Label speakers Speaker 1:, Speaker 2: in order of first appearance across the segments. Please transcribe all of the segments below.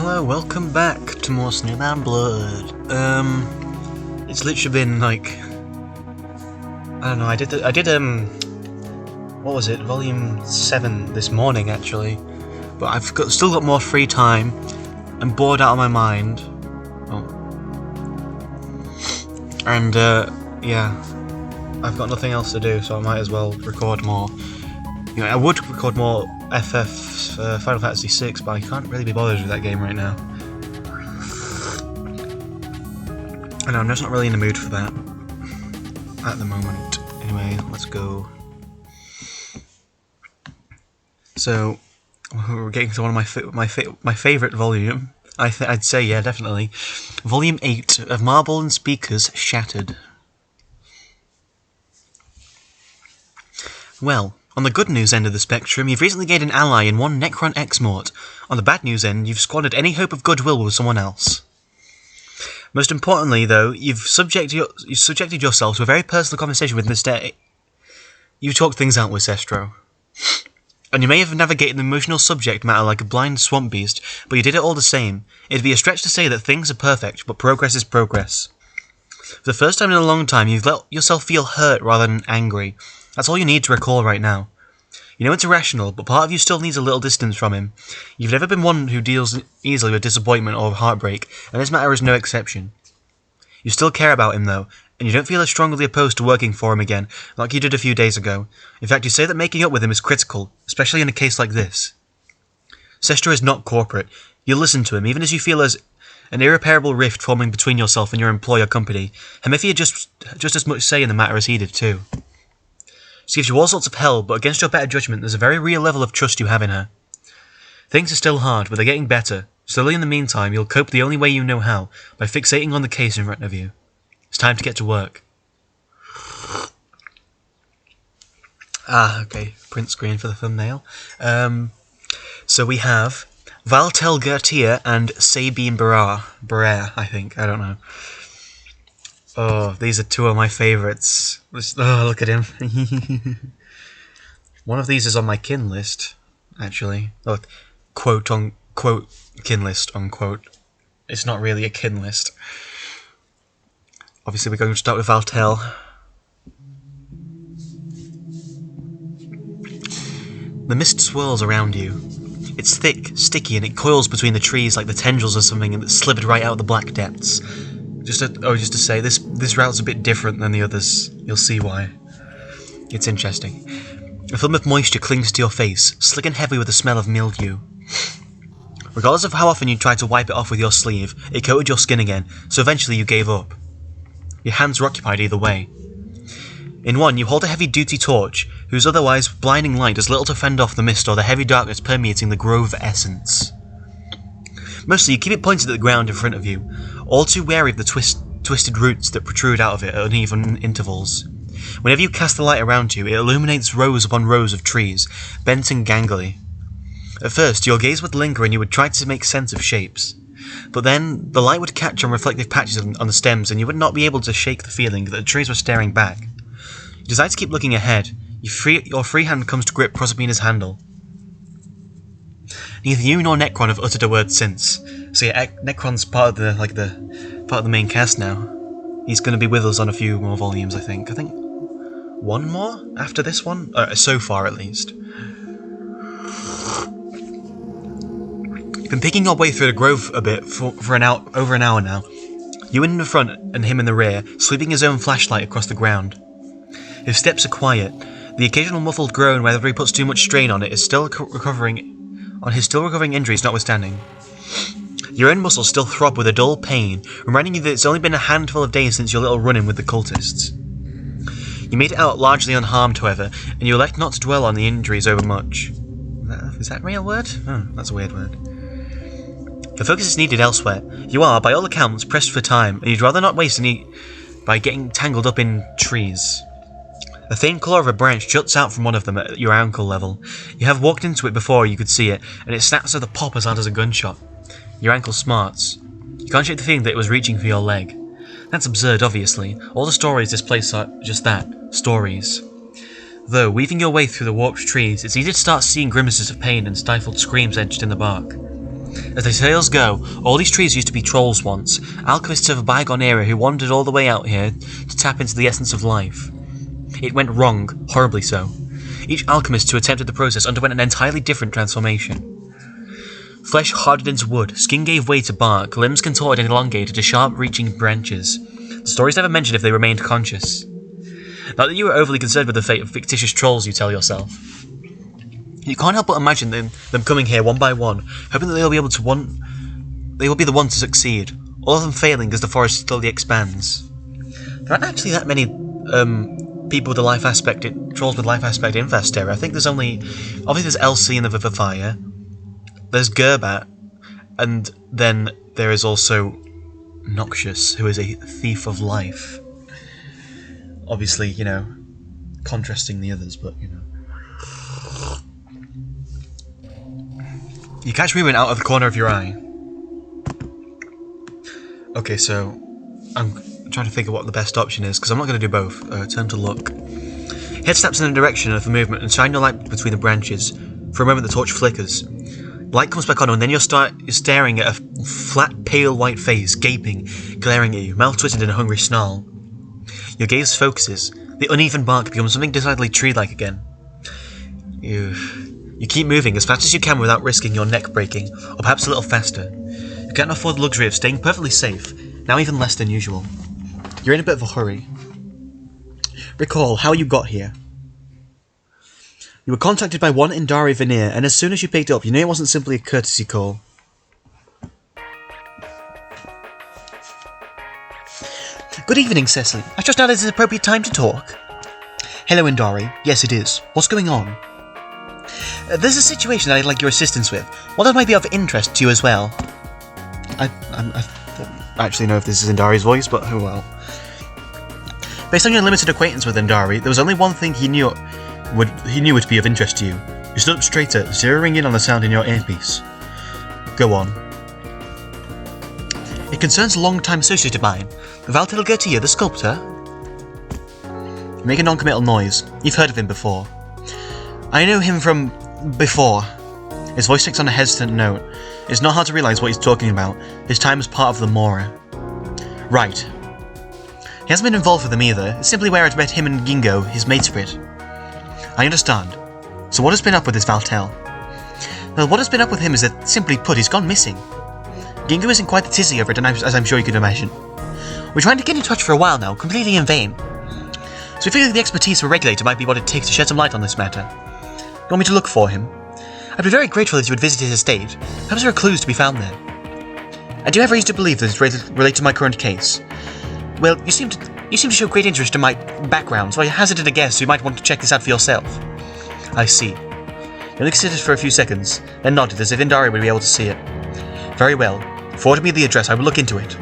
Speaker 1: Hello, welcome back to more Snowbound Blood. It's literally been like, I don't know, I did what was it, volume 7 this morning actually, but I've still got more free time. I'm bored out of my mind. And yeah, I've got nothing else to do, so I might as well record more. You know, I would record more Final Fantasy 6, but I can't really be bothered with that game right now. I know, I'm just not really in the mood for that at the moment. Anyway, let's go. So we're getting to one of my favourite volume. I'd say, yeah, definitely. Volume 8 of Marble and Speakers Shattered. Well, on the good news end of the spectrum, you've recently gained an ally in one Necron Exmort. On the bad news end, you've squandered any hope of goodwill with someone else. Most importantly, though, you've subjected yourself to a very personal conversation with Mr. You talked things out with Sestro. And you may have navigated the emotional subject matter like a blind swamp beast, but you did it all the same. It'd be a stretch to say that things are perfect, but progress is progress. For the first time in a long time, you've let yourself feel hurt rather than angry. That's all you need to recall right now. You know it's irrational, but part of you still needs a little distance from him. You've never been one who deals easily with disappointment or heartbreak, and this matter is no exception. You still care about him, though, and you don't feel as strongly opposed to working for him again, like you did a few days ago. In fact, you say that making up with him is critical, especially in a case like this. Sestra is not corporate. You'll listen to him, even as you feel as an irreparable rift forming between yourself and your employer company. Hemifia just as much say in the matter as he did, too. She gives you all sorts of hell, but against your better judgment, there's a very real level of trust you have in her. Things are still hard, but they're getting better. Slowly in the meantime, you'll cope the only way you know how, by fixating on the case in front of you. It's time to get to work. Okay, print screen for the thumbnail. So we have Valtel Gertier and Sabine Barrere, I think, I don't know. Oh, these are two of my favourites. Oh, look at him. One of these is on my kin list, actually. Oh, quote unquote kin list, unquote. It's not really a kin list. Obviously, we're going to start with Valtel. The mist swirls around you. It's thick, sticky, and it coils between the trees like the tendrils of something that slithered right out of the black depths. Just to say, this route's a bit different than the others. You'll see why. It's interesting. A film of moisture clings to your face, slick and heavy with the smell of mildew. Regardless of how often you tried to wipe it off with your sleeve, it coated your skin again, so eventually you gave up. Your hands are occupied either way. In one, you hold a heavy-duty torch, whose otherwise blinding light does little to fend off the mist or the heavy darkness permeating the grove essence. Mostly, you keep it pointed at the ground in front of you, all too wary of the twisted roots that protrude out of it at uneven intervals. Whenever you cast the light around you, it illuminates rows upon rows of trees, bent and gangly. At first, your gaze would linger and you would try to make sense of shapes. But then, the light would catch on reflective patches on the stems and you would not be able to shake the feeling that the trees were staring back. You decide to keep looking ahead. Your free hand comes to grip Proserpina's handle. Neither you nor Necron have uttered a word since. So yeah, Necron's part of the main cast now. He's going to be with us on a few more volumes, I think. One more after this one, so far at least. You've been picking your way through the grove a bit for over an hour now. You in the front and him in the rear, sweeping his own flashlight across the ground. His steps are quiet. The occasional muffled groan whenever he puts too much strain on it is still recovering injuries notwithstanding. Your own muscles still throb with a dull pain, reminding you that it's only been a handful of days since your little run-in with the cultists. You made it out largely unharmed, however, and you elect not to dwell on the injuries overmuch. Is that a real word? Oh, that's a weird word. The focus is needed elsewhere. You are, by all accounts, pressed for time, and you'd rather not waste any by getting tangled up in trees. A thin claw of a branch juts out from one of them at your ankle level. You have walked into it before you could see it, and it snaps with a pop as hard as a gunshot. Your ankle smarts. You can't shake the feeling that it was reaching for your leg. That's absurd, obviously. All the stories this place are just that, stories. Though, weaving your way through the warped trees, it's easy to start seeing grimaces of pain and stifled screams etched in the bark. As the tales go, all these trees used to be trolls once, alchemists of a bygone era who wandered all the way out here to tap into the essence of life. It went wrong, horribly so. Each alchemist who attempted the process underwent an entirely different transformation. Flesh hardened into wood, skin gave way to bark, limbs contorted and elongated to sharp-reaching branches. The stories never mentioned if they remained conscious. Not that you were overly concerned with the fate of fictitious trolls, you tell yourself. You can't help but imagine them coming here one by one, hoping that they will be the one to succeed, all of them failing as the forest slowly expands. There aren't actually that many people with a life aspect, trolls with life aspect in Vastera. I think there's obviously there's Elsie in the Vivifyer, there's Gerbat, and then there is also Noxious, who is a thief of life. Obviously, contrasting the others, but, You catch movement out of the corner of your eye. Okay, so I'm trying to think of what the best option is, because I'm not going to do both. Turn to look. Head snaps in the direction of the movement and shine your light between the branches. For a moment the torch flickers. Light comes back on and then you're staring at a flat, pale white face, gaping, glaring at you, mouth twisted in a hungry snarl. Your gaze focuses. The uneven bark becomes something decidedly tree-like again. You keep moving as fast as you can without risking your neck breaking, or perhaps a little faster. You can't afford the luxury of staying perfectly safe, now even less than usual. You're in a bit of a hurry. Recall how you got here. You were contacted by one Indari Veneer, and as soon as you picked up, you knew it wasn't simply a courtesy call. Good evening, Cecily. I just noticed it's an appropriate time to talk. Hello, Indari. Yes, it is. What's going on? There's a situation that I'd like your assistance with. One that might be of interest to you as well. I don't actually know if this is Indari's voice, but oh well. Based on your limited acquaintance with Indari, there was only one thing he knew would be of interest to you. You stood up straighter, zeroing in on the sound in your earpiece. Go on. It concerns a long-time associate of mine, Valtel Gertia, the sculptor. You make a non-committal noise. You've heard of him before. I know him from before. His voice takes on a hesitant note. It's not hard to realise what he's talking about. His time as part of the Mora. Right. He hasn't been involved with them either. It's simply where I'd met him and Gingo, his mate spirit. I understand. So what has been up with this Valtel? Well, what has been up with him is that, simply put, he's gone missing. Gingo isn't quite the tizzy over it, as I'm sure you can imagine. We're trying to get in touch for a while now, completely in vain. So we figured the expertise of a regulator might be what it takes to shed some light on this matter. You want me to look for him? I'd be very grateful if you would visit his estate. Perhaps there are clues to be found there. And do you have reason to believe that it's related to my current case? Well, you seem to show great interest in my background, so I hazarded a guess you might want to check this out for yourself. I see. You only considered for a few seconds, then nodded as if Indari would be able to see it. Very well. Forward me the address, I will look into it.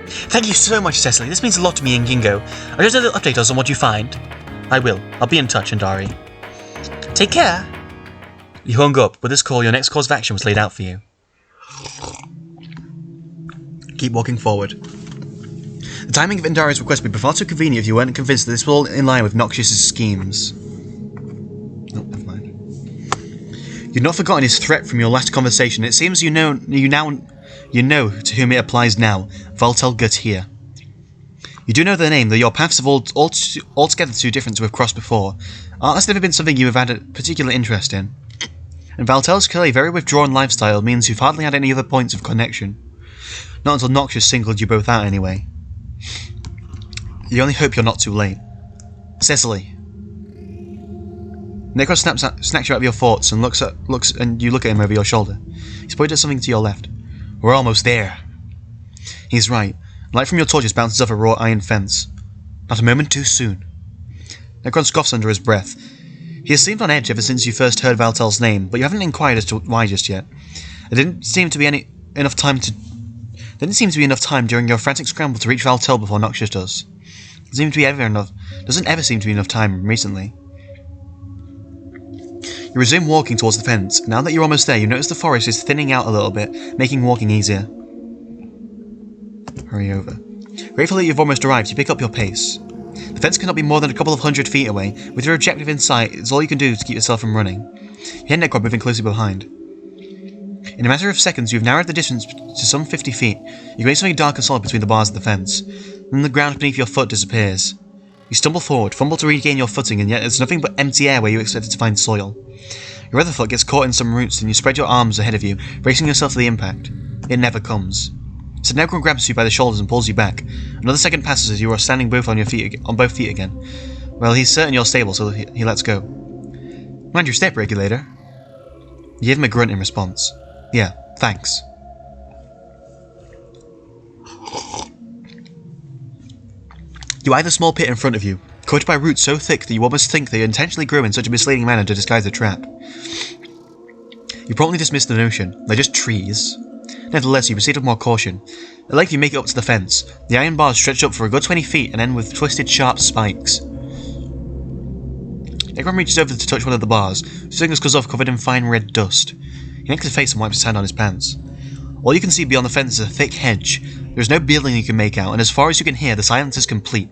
Speaker 1: Thank you so much, Cecily. This means a lot to me and Gingo. I'll just update us on what you find. I will. I'll be in touch, Indari. Take care. You hung up. With this call, your next course of action was laid out for you. Keep walking forward. The timing of Indari's request would be far too convenient if you weren't convinced that this was all in line with Noxious's schemes. Oh, never mind. You'd not forgotten his threat from your last conversation. It seems you know to whom it applies now. Valtel Gertia. You do know their name, though your paths have altogether too different to have crossed before. Art has never been something you have had a particular interest in. And Valtel's clearly very withdrawn lifestyle means you've hardly had any other points of connection. Not until Noxious singled you both out anyway. You only hope you're not too late. Cecily. Necron snacks you out of your thoughts and you look at him over your shoulder. He's pointed at something to your left. We're almost there. He's right. Light from your torches bounces off a raw iron fence. Not a moment too soon. Necron scoffs under his breath. He has seemed on edge ever since you first heard Valtel's name, but you haven't inquired as to why just yet. There didn't seem to be enough time during your frantic scramble to reach Valtel before Noxious does. Doesn't ever seem to be enough time recently. You resume walking towards the fence. Now that you're almost there, you notice the forest is thinning out a little bit, making walking easier. Hurry over. Grateful that you've almost arrived, you pick up your pace. The fence cannot be more than a couple of 100 feet away. With your objective in sight, it's all you can do to keep yourself from running. You hear Necron moving closely behind. In a matter of seconds, you've narrowed the distance to some 50 feet. You create something dark and solid between the bars of the fence. Then the ground beneath your foot disappears. You stumble forward, fumble to regain your footing, and yet there's nothing but empty air where you expected to find soil. Your other foot gets caught in some roots, and you spread your arms ahead of you, bracing yourself for the impact. It never comes. So Necron grabs you by the shoulders and pulls you back. Another second passes as you are standing both on both feet again. Well, he's certain you're stable, so he lets go. Mind your step, regulator. You give him a grunt in response. Yeah, thanks. You eye the small pit in front of you, coated by roots so thick that you almost think they intentionally grew in such a misleading manner to disguise the trap. You promptly dismiss the notion. They're just trees. Nevertheless, you proceed with more caution. At length you make it up to the fence. The iron bars stretch up for a good 20 feet and end with twisted, sharp spikes. Necron reaches over to touch one of the bars. His fingers goes off covered in fine red dust. He makes his face and wipes his hand on his pants. All you can see beyond the fence is a thick hedge. There is no building you can make out, and as far as you can hear, the silence is complete.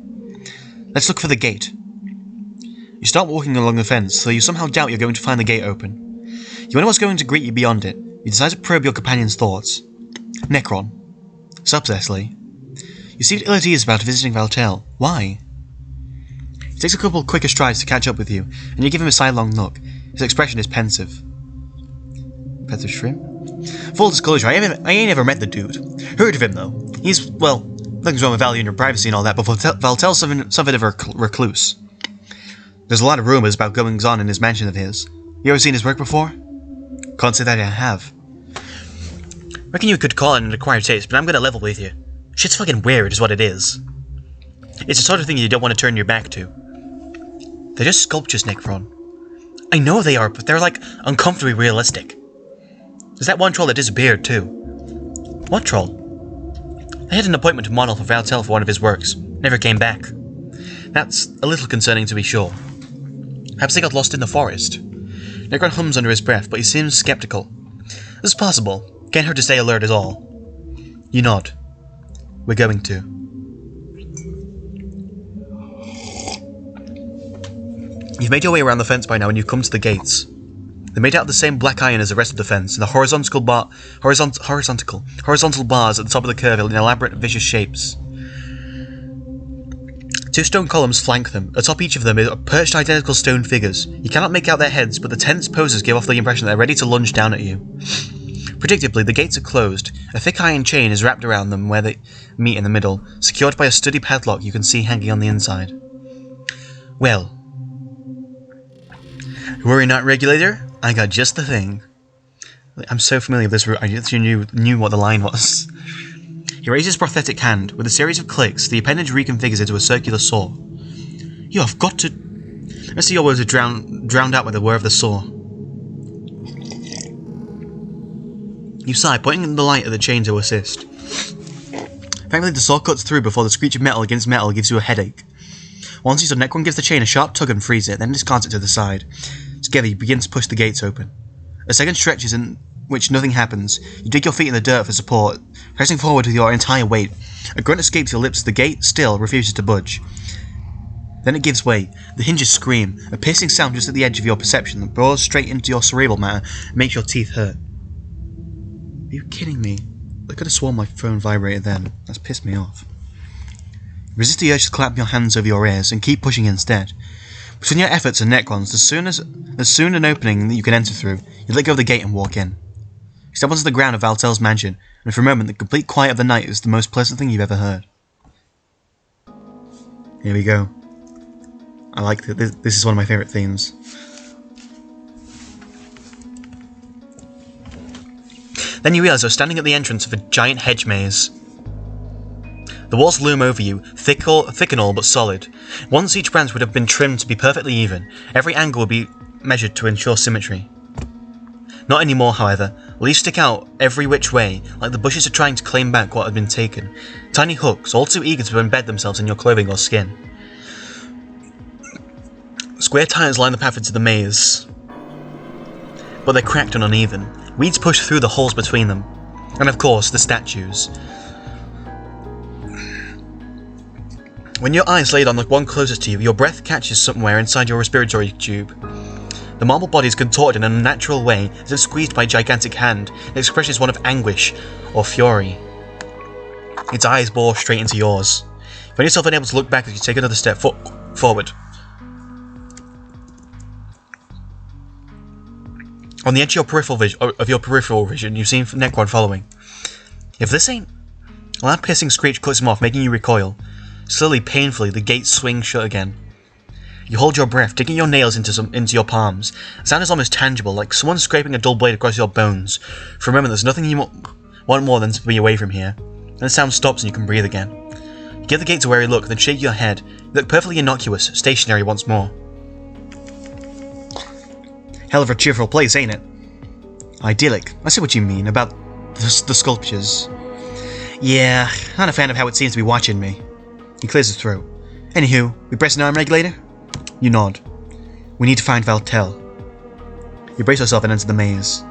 Speaker 1: Let's look for the gate. You start walking along the fence, though you somehow doubt you're going to find the gate open. You wonder what's going to greet you beyond it. You decide to probe your companion's thoughts. Necron. Sup, Cecily. You seem ill at ease about visiting Valtel. Why? He takes a couple quicker strides to catch up with you, and you give him a sidelong look. His expression is pensive. Pensive shrimp? Full disclosure, I ain't ever met the dude. Heard of him, though. He's, well, nothing's wrong with valuing your privacy and all that, but Valtel's something of a recluse. There's a lot of rumours about goings-on in his mansion of his. You ever seen his work before? Can't say that I have. Reckon you could call it an acquired taste, but I'm gonna level with you. Shit's fucking weird is what it is. It's the sort of thing you don't want to turn your back to. They're just sculptures, Necron. I know they are, but they're like uncomfortably realistic. There's that one troll that disappeared too. What troll? They had an appointment to model for Valtel for one of his works. Never came back. That's a little concerning to be sure. Perhaps they got lost in the forest. Necron hums under his breath, but he seems skeptical. This is possible. Can't hurt to stay alert at all. You nod. We're going to. You've made your way around the fence by now and you've come to the gates. They're made out of the same black iron as the rest of the fence, and the horizontal bars at the top of the curve in elaborate, vicious shapes. Two stone columns flank them. Atop each of them are perched identical stone figures. You cannot make out their heads, but the tense poses give off the impression that they're ready to lunge down at you. Predictably, the gates are closed. A thick iron chain is wrapped around them where they meet in the middle, secured by a sturdy padlock you can see hanging on the inside. Well. Worry not, regulator. I got just the thing. I'm so familiar with this route, I actually knew what the line was. He raises his prosthetic hand. With a series of clicks, the appendage reconfigures into a circular saw. You have got to... The rest of your words are drowned out by the whir of the saw. You sigh, pointing the light at the chain to assist. Thankfully, the saw cuts through before the screech of metal against metal gives you a headache. Once you saw, Necron gives the chain a sharp tug and frees it, then discards it to the side. Together, you begin to push the gates open. A second stretches in which nothing happens. You dig your feet in the dirt for support, pressing forward with your entire weight. A grunt escapes your lips. The gate still refuses to budge. Then it gives way. The hinges scream, a piercing sound just at the edge of your perception that bores straight into your cerebral matter and makes your teeth hurt. Are you kidding me? I could have sworn my phone vibrated then. That's pissed me off. Resist the urge to clap your hands over your ears and keep pushing instead. Between your efforts and Necron's, as soon an opening that you can enter through, you let go of the gate and walk in. You step onto the ground of Valtel's mansion, and for a moment the complete quiet of the night is the most pleasant thing you've ever heard. Here we go. I like this. This is one of my favourite themes. Then you realise you're standing at the entrance of a giant hedge maze. The walls loom over you, thick and all but solid. Once each branch would have been trimmed to be perfectly even. Every angle would be measured to ensure symmetry. Not anymore, however. Leaves stick out every which way, like the bushes are trying to claim back what had been taken. Tiny hooks, all too eager to embed themselves in your clothing or skin. Square tires line the path into the maze, but they're cracked and uneven. Weeds push through the holes between them. And of course, the statues. When your eyes laid on the one closest to you, your breath catches somewhere inside your respiratory tube. The marble body is contorted in an unnatural way, as if squeezed by a gigantic hand. The expression is one of anguish or fury. Its eyes bore straight into yours. You find yourself unable to look back as you take another step forward. On the edge of your peripheral vision, you see Necron following. If this ain't... A loud piercing screech cuts him off, making you recoil. Slowly, painfully, the gates swing shut again. You hold your breath, digging your nails into your palms. The sound is almost tangible, like someone scraping a dull blade across your bones. For a moment, there's nothing you want more than to be away from here. Then the sound stops and you can breathe again. You give the gates a wary look, then shake your head. You look perfectly innocuous, stationary once more. Hell of a cheerful place, ain't it? Idyllic. I see what you mean, about the sculptures. Yeah, not a fan of how it seems to be watching me. He clears his throat. Anywho, we press an arm regulator? You nod. We need to find Valtel. You brace yourself and enter the maze.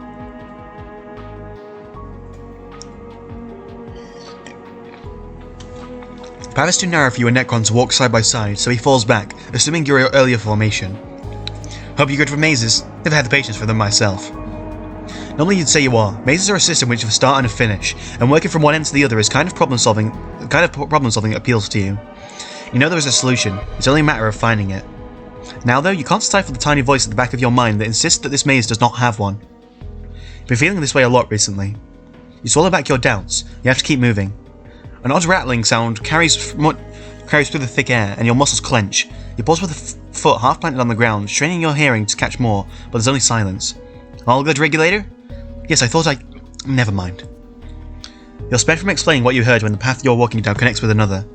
Speaker 1: The path is too narrow for you and Necron to walk side by side, so he falls back, assuming your earlier formation. Hope you're good for mazes. Never had the patience for them myself. Normally you'd say you are. Mazes are a system which have a start and a finish, and working from one end to the other is kind of problem solving that appeals to you. You know there is a solution, it's only a matter of finding it. Now though, you can't stifle the tiny voice at the back of your mind that insists that this maze does not have one. You've been feeling this way a lot recently. You swallow back your doubts, you have to keep moving. An odd rattling sound carries through the thick air, and your muscles clench. You pause with a foot half planted on the ground, straining your hearing to catch more, but there's only silence. All good, regulator? Yes, I thought never mind. You're spared from explaining what you heard when the path you're walking down connects with another.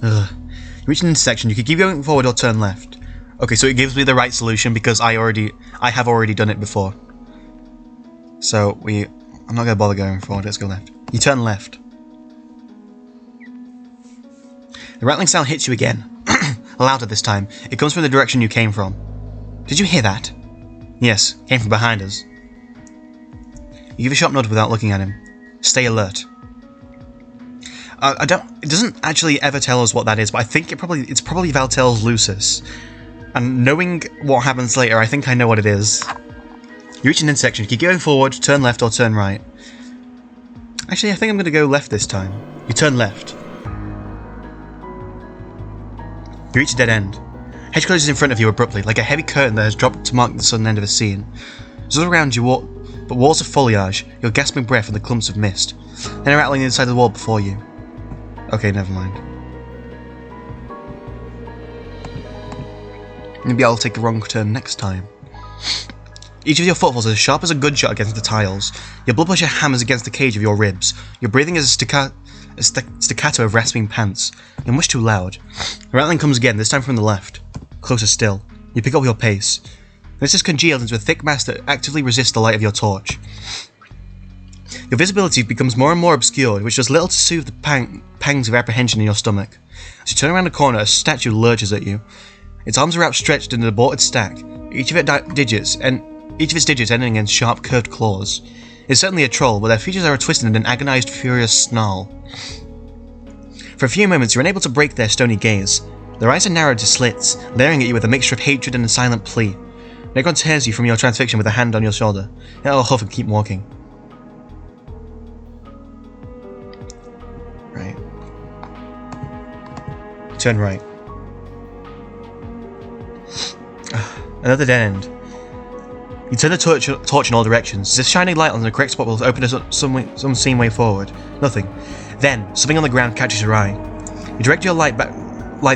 Speaker 1: Ugh. You reach an intersection, you could keep going forward or turn left. Okay, so it gives me the right solution because I have already done it before. So I'm not going to bother going forward, let's go left. You turn left. The rattling sound hits you again. Louder this time. It comes from the direction you came from. Did you hear that? Yes, came from behind us. You give a sharp nod without looking at him. Stay alert. It doesn't actually ever tell us what that is, but I think it's probably Valtel's Lucis. And knowing what happens later, I think I know what it is. You reach an intersection, keep going forward, turn left or turn right. Actually, I think I'm going to go left this time. You turn left. You reach a dead end. Hedge closes in front of you abruptly, like a heavy curtain that has dropped to mark the sudden end of a scene. There's all around you, but walls of foliage, your gasping breath and the clumps of mist. Then a rattling inside the wall before you. Okay, never mind. Maybe I'll take the wrong turn next time. Each of your footfalls is as sharp as a gunshot against the tiles. Your blood pressure hammers against the cage of your ribs. Your breathing is a staccato of rasping pants. You're much too loud. The rattling comes again, this time from the left. Closer still. You pick up your pace. This is congealed into a thick mass that actively resists the light of your torch. Your visibility becomes more and more obscured, which does little to soothe the pangs of apprehension in your stomach. As you turn around a corner, a statue lurches at you. Its arms are outstretched in an aborted stack, each of its digits ending in sharp, curved claws. It's certainly a troll, but their features are twisted in an agonized, furious snarl. For a few moments, you're unable to break their stony gaze. Their eyes are narrowed to slits, leering at you with a mixture of hatred and a silent plea. Necron tears you from your transfixion with a hand on your shoulder. You'll huff and keep walking. Right. Turn right. Another dead end. You turn the torch in all directions, as if shining light on the correct spot will open us up some unseen way forward. Nothing. Then, something on the ground catches your eye. You direct your light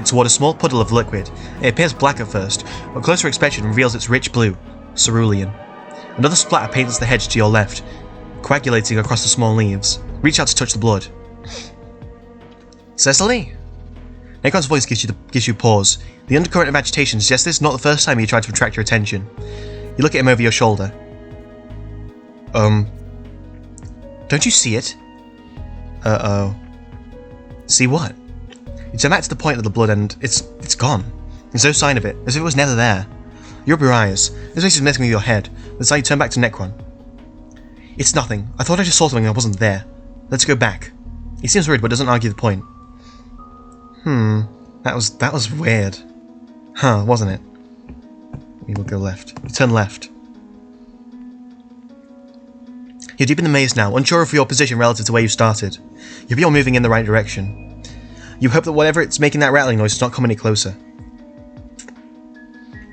Speaker 1: toward a small puddle of liquid. It appears black at first, but closer inspection reveals its rich blue, cerulean. Another splatter paints the hedge to your left, coagulating across the small leaves. Reach out to touch the blood. Cecily? Necron's voice gives you pause. The undercurrent of agitation suggests this is not the first time you tried to attract your attention. You look at him over your shoulder. Don't you see it? Uh-oh. See what? You turn back to the point of the blood and it's gone. There's no sign of it, as if it was never there. You rub your eyes. This place is messing with your head. That's how you turn back to Necron. It's nothing. I thought I just saw something that wasn't there. Let's go back. He seems worried but doesn't argue the point. That was weird. Huh, wasn't it? We will go left. You turn left. You're deep in the maze now, unsure of your position relative to where you started. You hope you're moving in the right direction. You hope that whatever it's making that rattling noise does not come any closer.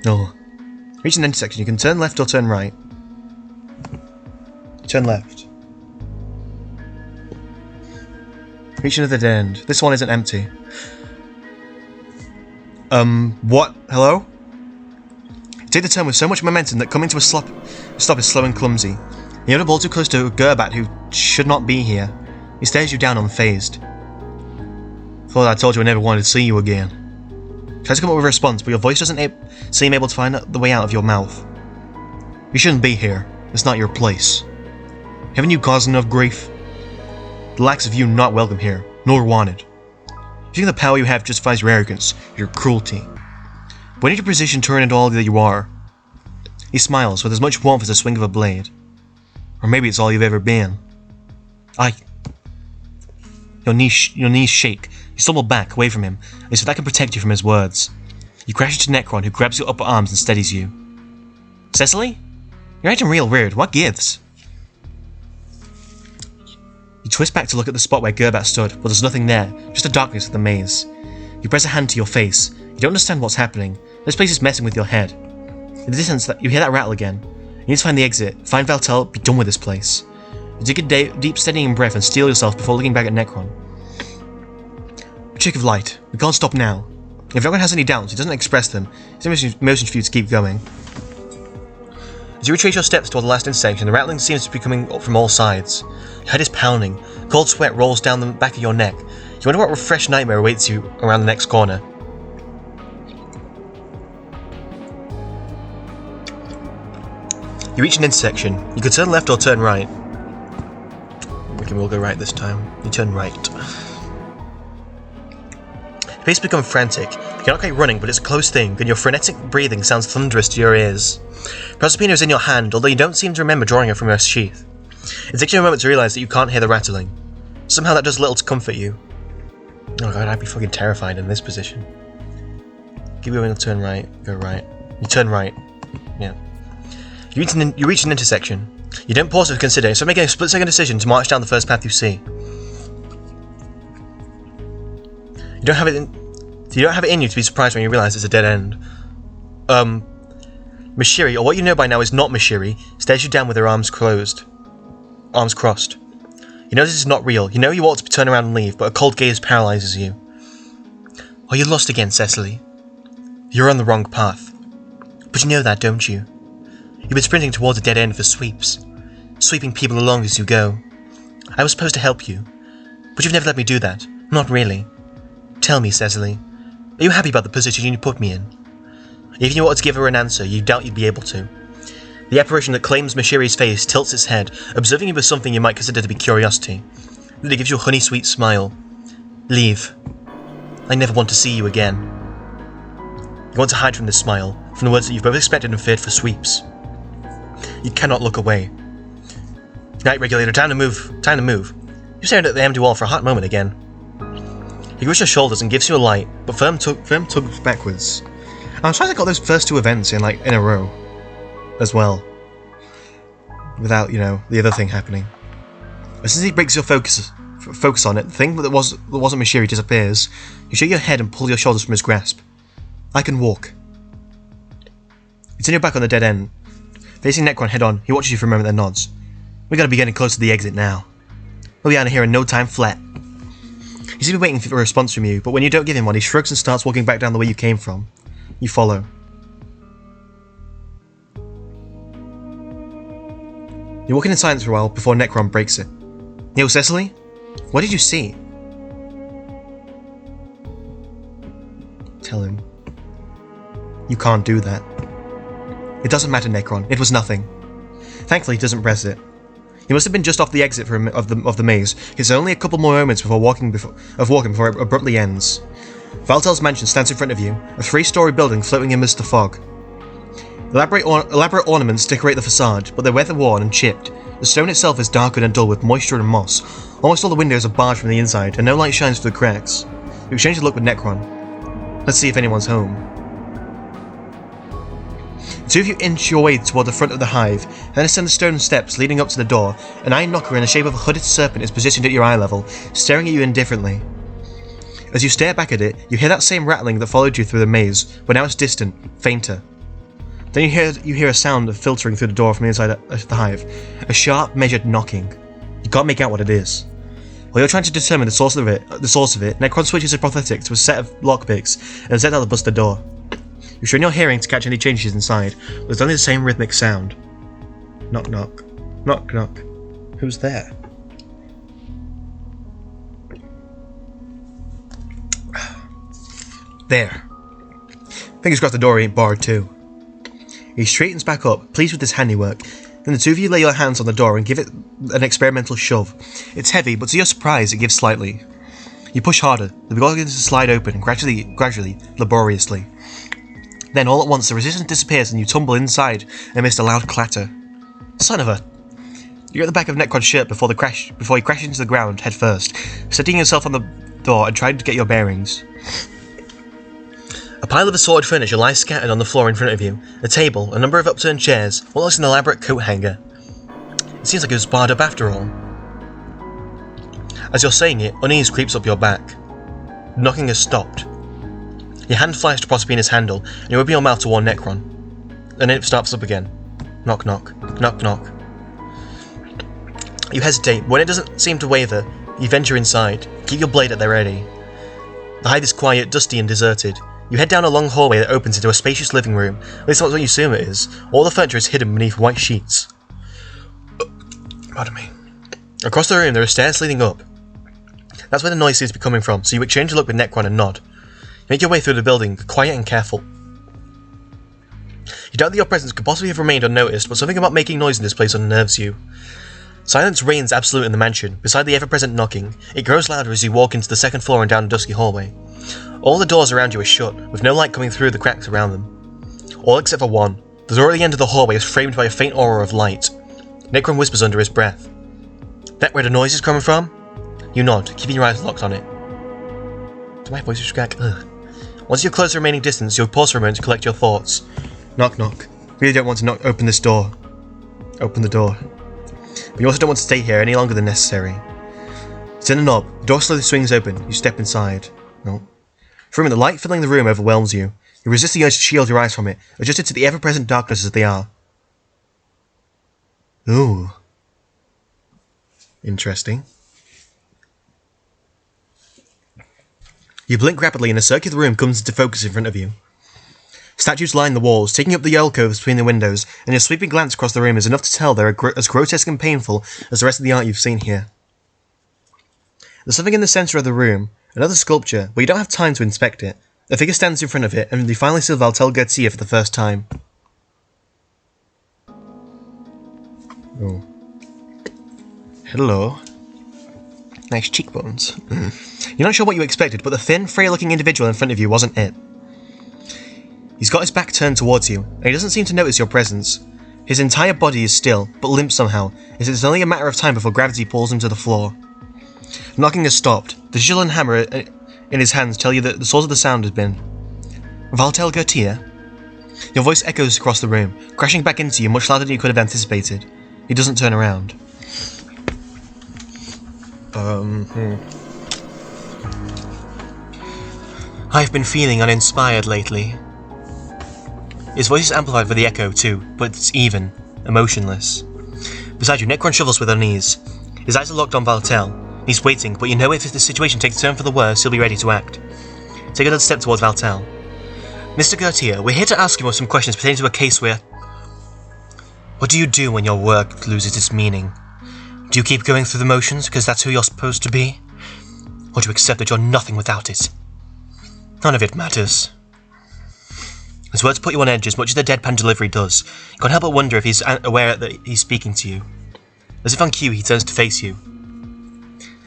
Speaker 1: Oh. Reach an intersection. You can turn left or turn right. Turn left. Reach another dead end. This one isn't empty. What? Hello? Take the turn with so much momentum that coming to a stop is slow and clumsy. You're not all too close to a Gerbat who should not be here. He stares you down unfazed. Thought I told you I never wanted to see you again. Try to come up with a response, but your voice doesn't seem able to find the way out of your mouth. You shouldn't be here. It's not your place. Haven't you caused enough grief? The likes of you not welcome here, nor wanted. If you think the power you have justifies your arrogance, your cruelty, when did your position turn into all that you are? He smiles with as much warmth as the swing of a blade. Or maybe it's all you've ever been. Your knees shake. You stumble back, away from him, as if that can protect you from his words. You crash into Necron, who grabs your upper arms and steadies you. Cecily? You're acting real weird. What gives? You twist back to look at the spot where Gerbat stood, but there's nothing there, just the darkness of the maze. You press a hand to your face. You don't understand what's happening. This place is messing with your head. In the distance, you hear that rattle again. You need to find the exit, find Valtel, be done with this place. You take a deep, steadying breath and steel yourself before looking back at Necron. Trick of light. We can't stop now. If Necron has any doubts, he doesn't express them. It's motion for you to keep going. As you retrace your steps toward the last intersection, the rattling seems to be coming up from all sides. Your head is pounding. Cold sweat rolls down the back of your neck. You wonder what refreshed nightmare awaits you around the next corner. You reach an intersection. You could turn left or turn right. We'll go right this time. You turn right. Your pace becomes frantic. You're not quite running, but it's a close thing, and your frenetic breathing sounds thunderous to your ears. Proserpina is in your hand, although you don't seem to remember drawing her from her sheath. It takes you a moment to realise that you can't hear the rattling. Somehow that does little to comfort you. Oh god, I'd be fucking terrified in this position. Keep going, turn right, go right. You turn right. Yeah. You reach an intersection. You don't pause to consider, so making a split-second decision to march down the first path you see. You don't have it in you to be surprised when you realise it's a dead end. Mashiri, or what you know by now is not Mashiri, stares you down with her arms crossed. You know this is not real. You know you ought to turn around and leave, but a cold gaze paralyses you. Are you lost again, Cecily? You're on the wrong path. But you know that, don't you? You've been sprinting towards a dead end for sweeps, sweeping people along as you go. I was supposed to help you, but you've never let me do that. Not really. Tell me, Cecily, are you happy about the position you put me in? If you wanted to give her an answer, you doubt you'd be able to. The apparition that claims Mashiri's face tilts its head, observing you with something you might consider to be curiosity. Then it gives you a honey-sweet smile. Leave. I never want to see you again. You want to hide from this smile, from the words that you've both expected and feared for sweeps. You cannot look away. Night Regulator, time to move. Time to move. You stared at the empty wall for a hot moment again. He grips your shoulders and gives you a light, but firm tugs backwards. I'm surprised I got those first two events in a row, as well, without the other thing happening. As soon as he breaks your focus on it, the thing that wasn't Mashiri disappears. You shake your head and pull your shoulders from his grasp. I can walk. You turn your back on the dead end. Facing Necron head on, he watches you for a moment and nods. We gotta be getting close to the exit now. We'll be out of here in no time flat. He seems to be waiting for a response from you, but when you don't give him one, he shrugs and starts walking back down the way you came from. You follow. You're walking in silence for a while before Necron breaks it. Yo, Cecily? What did you see? Tell him. You can't do that. It doesn't matter, Necron. It was nothing. Thankfully, he doesn't press it. He must have been just off the exit of the maze. It's only a couple more moments before walking before it abruptly ends. Valtel's mansion stands in front of you, a 3-story building floating amidst the fog. Elaborate ornaments decorate the facade, but they're weather-worn and chipped. The stone itself is darkened and dull with moisture and moss. Almost all the windows are barred from the inside, and no light shines through the cracks. You exchange a look with Necron. Let's see if anyone's home. The two of you inch your way toward the front of the hive, then ascend the stone steps leading up to the door. An iron knocker in the shape of a hooded serpent is positioned at your eye level, staring at you indifferently. As you stare back at it, you hear that same rattling that followed you through the maze, but now it's distant, fainter. Then you hear a sound of filtering through the door from inside the hive, a sharp, measured knocking. You can't make out what it is. While you're trying to determine the source of it, Necron switches a prosthetic to a set of lockpicks and sets out to bust the door. You strain your hearing to catch any changes inside, but there's only the same rhythmic sound. Knock knock. Knock knock. Who's there? There. Fingers crossed the door ain't barred too. He straightens back up, pleased with his handiwork. Then the two of you lay your hands on the door and give it an experimental shove. It's heavy, but to your surprise it gives slightly. You push harder, the door begins to slide open, gradually, laboriously. Then, all at once, the resistance disappears and you tumble inside amidst a loud clatter. Son of a... You're at the back of Necron's shirt before he crashes into the ground head first, steadying yourself on the door and trying to get your bearings. A pile of assorted furniture lies scattered on the floor in front of you. A table, a number of upturned chairs, what looks like an elaborate coat hanger. It seems like it was barred up after all. As you're saying it, unease creeps up your back. Knocking has stopped. Your hand flies to Proserpina's handle, and you open your mouth to warn Necron. And then it starts up again. Knock knock, knock knock. You hesitate, but when it doesn't seem to waver, you venture inside. Keep your blade at the ready. The hive is quiet, dusty, and deserted. You head down a long hallway that opens into a spacious living room. At least that's what you assume it is. All the furniture is hidden beneath white sheets. Pardon me. Across the room, there are stairs leading up. That's where the noise seems to be coming from, so you exchange a look with Necron and nod. You make your way through the building, quiet and careful. You doubt that your presence could possibly have remained unnoticed, but something about making noise in this place unnerves you. Silence reigns absolute in the mansion, beside the ever-present knocking. It grows louder as you walk into the second floor and down a dusky hallway. All the doors around you are shut, with no light coming through the cracks around them. All except for one. The door at the end of the hallway is framed by a faint aura of light. Necron whispers under his breath. That where the noise is coming from? You nod, keeping your eyes locked on it. Do my voice crack? Ugh. Once you close the remaining distance, you'll pause for a moment to collect your thoughts. Knock knock. Really don't want to open this door. Open the door. But you also don't want to stay here any longer than necessary. Turn the knob. The door slowly swings open. You step inside. No. For a moment, the light filling the room overwhelms you. You resist the urge to shield your eyes from it, adjusted to the ever-present darkness as they are. Ooh. Interesting. You blink rapidly and a circular room comes into focus in front of you. Statues line the walls, taking up the alcoves between the windows, and your sweeping glance across the room is enough to tell they're as grotesque and painful as the rest of the art you've seen here. There's something in the centre of the room, another sculpture, but you don't have time to inspect it. A figure stands in front of it, and you finally see Valtel Gertia for the first time. Oh. Hello. Nice cheekbones. You're not sure what you expected, but the thin, frail-looking individual in front of you wasn't it. He's got his back turned towards you, and he doesn't seem to notice your presence. His entire body is still, but limp somehow, as it's only a matter of time before gravity pulls him to the floor. Knocking has stopped. The chisel and hammer in his hands tell you that the source of the sound has been... Valtel Gertia? Your voice echoes across the room, crashing back into you much louder than you could have anticipated. He doesn't turn around. I've been feeling uninspired lately. His voice is amplified for the echo too, but it's even, emotionless. Beside you, Necron shovels with unease. His eyes are locked on Valtel. He's waiting, but you know if the situation takes a turn for the worse, he'll be ready to act. Take another step towards Valtel. Mr. Gertia, we're here to ask you some questions pertaining to a case where... What do you do when your work loses its meaning? Do you keep going through the motions because that's who you're supposed to be? Or do you accept that you're nothing without it? None of it matters. His words put you on edge as much as the deadpan delivery does. You can't help but wonder if he's aware that he's speaking to you. As if on cue, he turns to face you.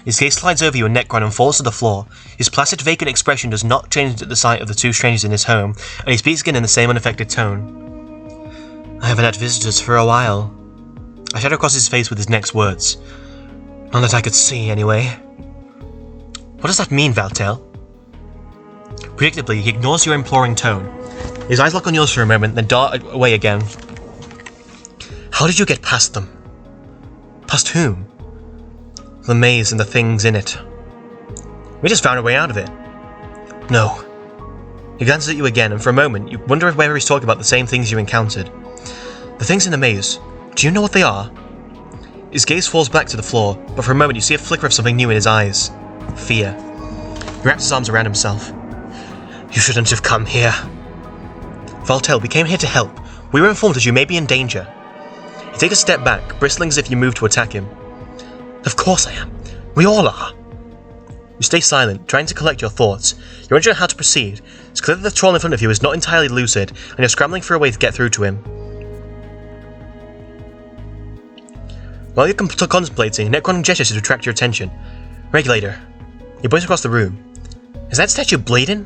Speaker 1: His gaze slides over you and Necron and falls to the floor. His placid, vacant expression does not change at the sight of the two strangers in his home, and he speaks again in the same unaffected tone. I haven't had visitors for a while. A shadow crosses his face with his next words. None that I could see, anyway. What does that mean, Valtel? Predictably, he ignores your imploring tone. His eyes lock on yours for a moment, then dart away again. How did you get past them? Past whom? The maze and the things in it. We just found a way out of it. No. He glances at you again, and for a moment, you wonder whether he's talking about the same things you encountered. The things in the maze, do you know what they are? His gaze falls back to the floor, but for a moment you see a flicker of something new in his eyes. Fear. He wraps his arms around himself. You shouldn't have come here. Valtel, we came here to help. We were informed that you may be in danger. You take a step back, bristling as if you move to attack him. Of course I am. We all are. You stay silent, trying to collect your thoughts. You're unsure how to proceed. It's clear that the troll in front of you is not entirely lucid, and you're scrambling for a way to get through to him. While you're contemplating, Necron gestures to attract your attention. Regulator. He points across the room. Is that statue bleeding?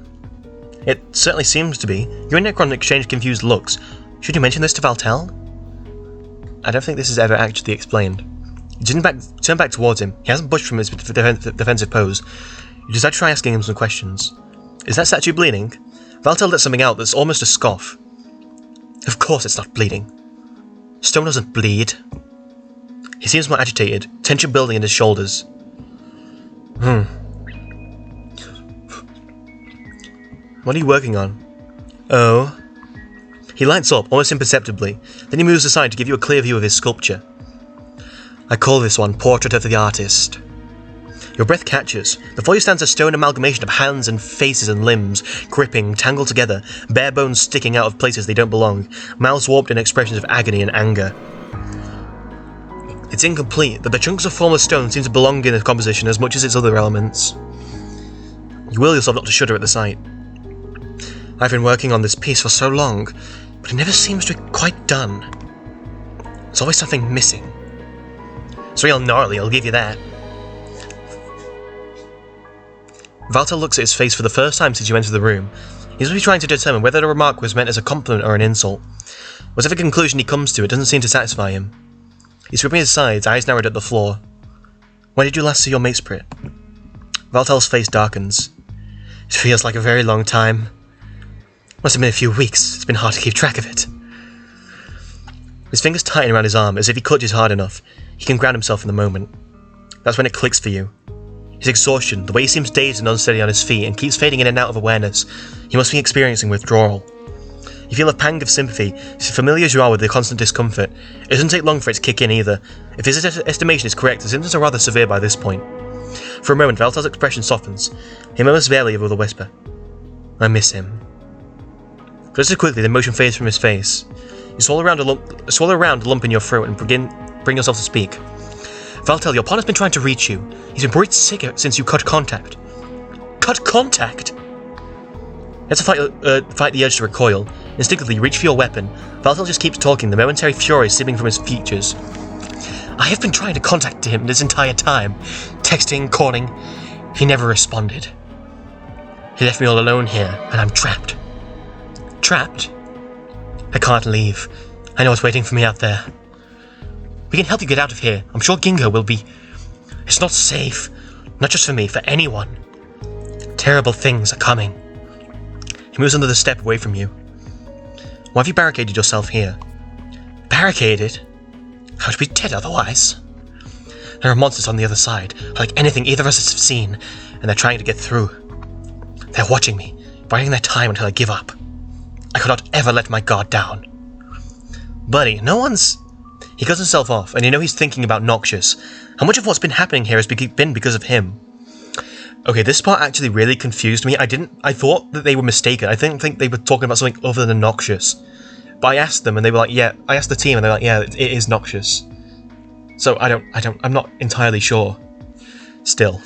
Speaker 1: It certainly seems to be. You and Necron exchange confused looks. Should you mention this to Valtel? I don't think this is ever actually explained. You turn back towards him. He hasn't budged from his defensive pose. You decide to try asking him some questions. Is that statue bleeding? Valtel lets something out that's almost a scoff. Of course it's not bleeding. Stone doesn't bleed. He seems more agitated, tension building in his shoulders. What are you working on? Oh. He lights up, almost imperceptibly, then he moves aside to give you a clear view of his sculpture. I call this one Portrait of the Artist. Your breath catches. Before you stands a stone amalgamation of hands and faces and limbs, gripping, tangled together, bare bones sticking out of places they don't belong, mouths warped in expressions of agony and anger. It's incomplete, but the chunks of formless stone seem to belong in the composition as much as its other elements. You will yourself not to shudder at the sight. I've been working on this piece for so long, but it never seems to be quite done. There's always something missing. It's real gnarly, I'll give you that. Valter looks at his face for the first time since you entered the room. He's really trying to determine whether the remark was meant as a compliment or an insult. Whatever conclusion he comes to, it doesn't seem to satisfy him. He's gripping his sides, eyes narrowed at the floor. When did you last see your mate's print? Valtel's face darkens. It feels like a very long time. Must have been a few weeks. It's been hard to keep track of it. His fingers tighten around his arm, as if he clutches hard enough. He can ground himself in the moment. That's when it clicks for you. His exhaustion, the way he seems dazed and unsteady on his feet and keeps fading in and out of awareness. He must be experiencing withdrawal. You feel a pang of sympathy, as familiar as you are with the constant discomfort. It doesn't take long for it to kick in either. If his estimation is correct, the symptoms are rather severe by this point. For a moment, Valtel's expression softens. He murmurs vaguely with a whisper. I miss him. Just as quickly, the emotion fades from his face. You swallow around a lump in your throat and bring yourself to speak. Valtel, your partner's been trying to reach you. He's been worried sick since you cut contact. Cut contact? You have to fight the urge to recoil. Instinctively, you reach for your weapon. Valtel just keeps talking, the momentary fury seeping from his features. I have been trying to contact him this entire time. Texting, calling. He never responded. He left me all alone here, and I'm trapped. Trapped? I can't leave. I know what's waiting for me out there. We can help you get out of here. I'm sure Gingo will be... It's not safe. Not just for me, for anyone. Terrible things are coming. He moves another step away from you. Why have you barricaded yourself here? Barricaded? I would be dead otherwise. There are monsters on the other side, like anything either of us has seen, and they're trying to get through. They're watching me, biding their time until I give up. I could not ever let my guard down. Buddy, no one's... He cuts himself off, and you know he's thinking about Noxious. How much of what's been happening here has been because of him? Okay, this part actually really confused me. I thought that they were mistaken. I didn't think they were talking about something other than Noxious. But I asked them, and they were like, yeah. I asked the team, and they were like, yeah, it is Noxious. So I'm not entirely sure. Still.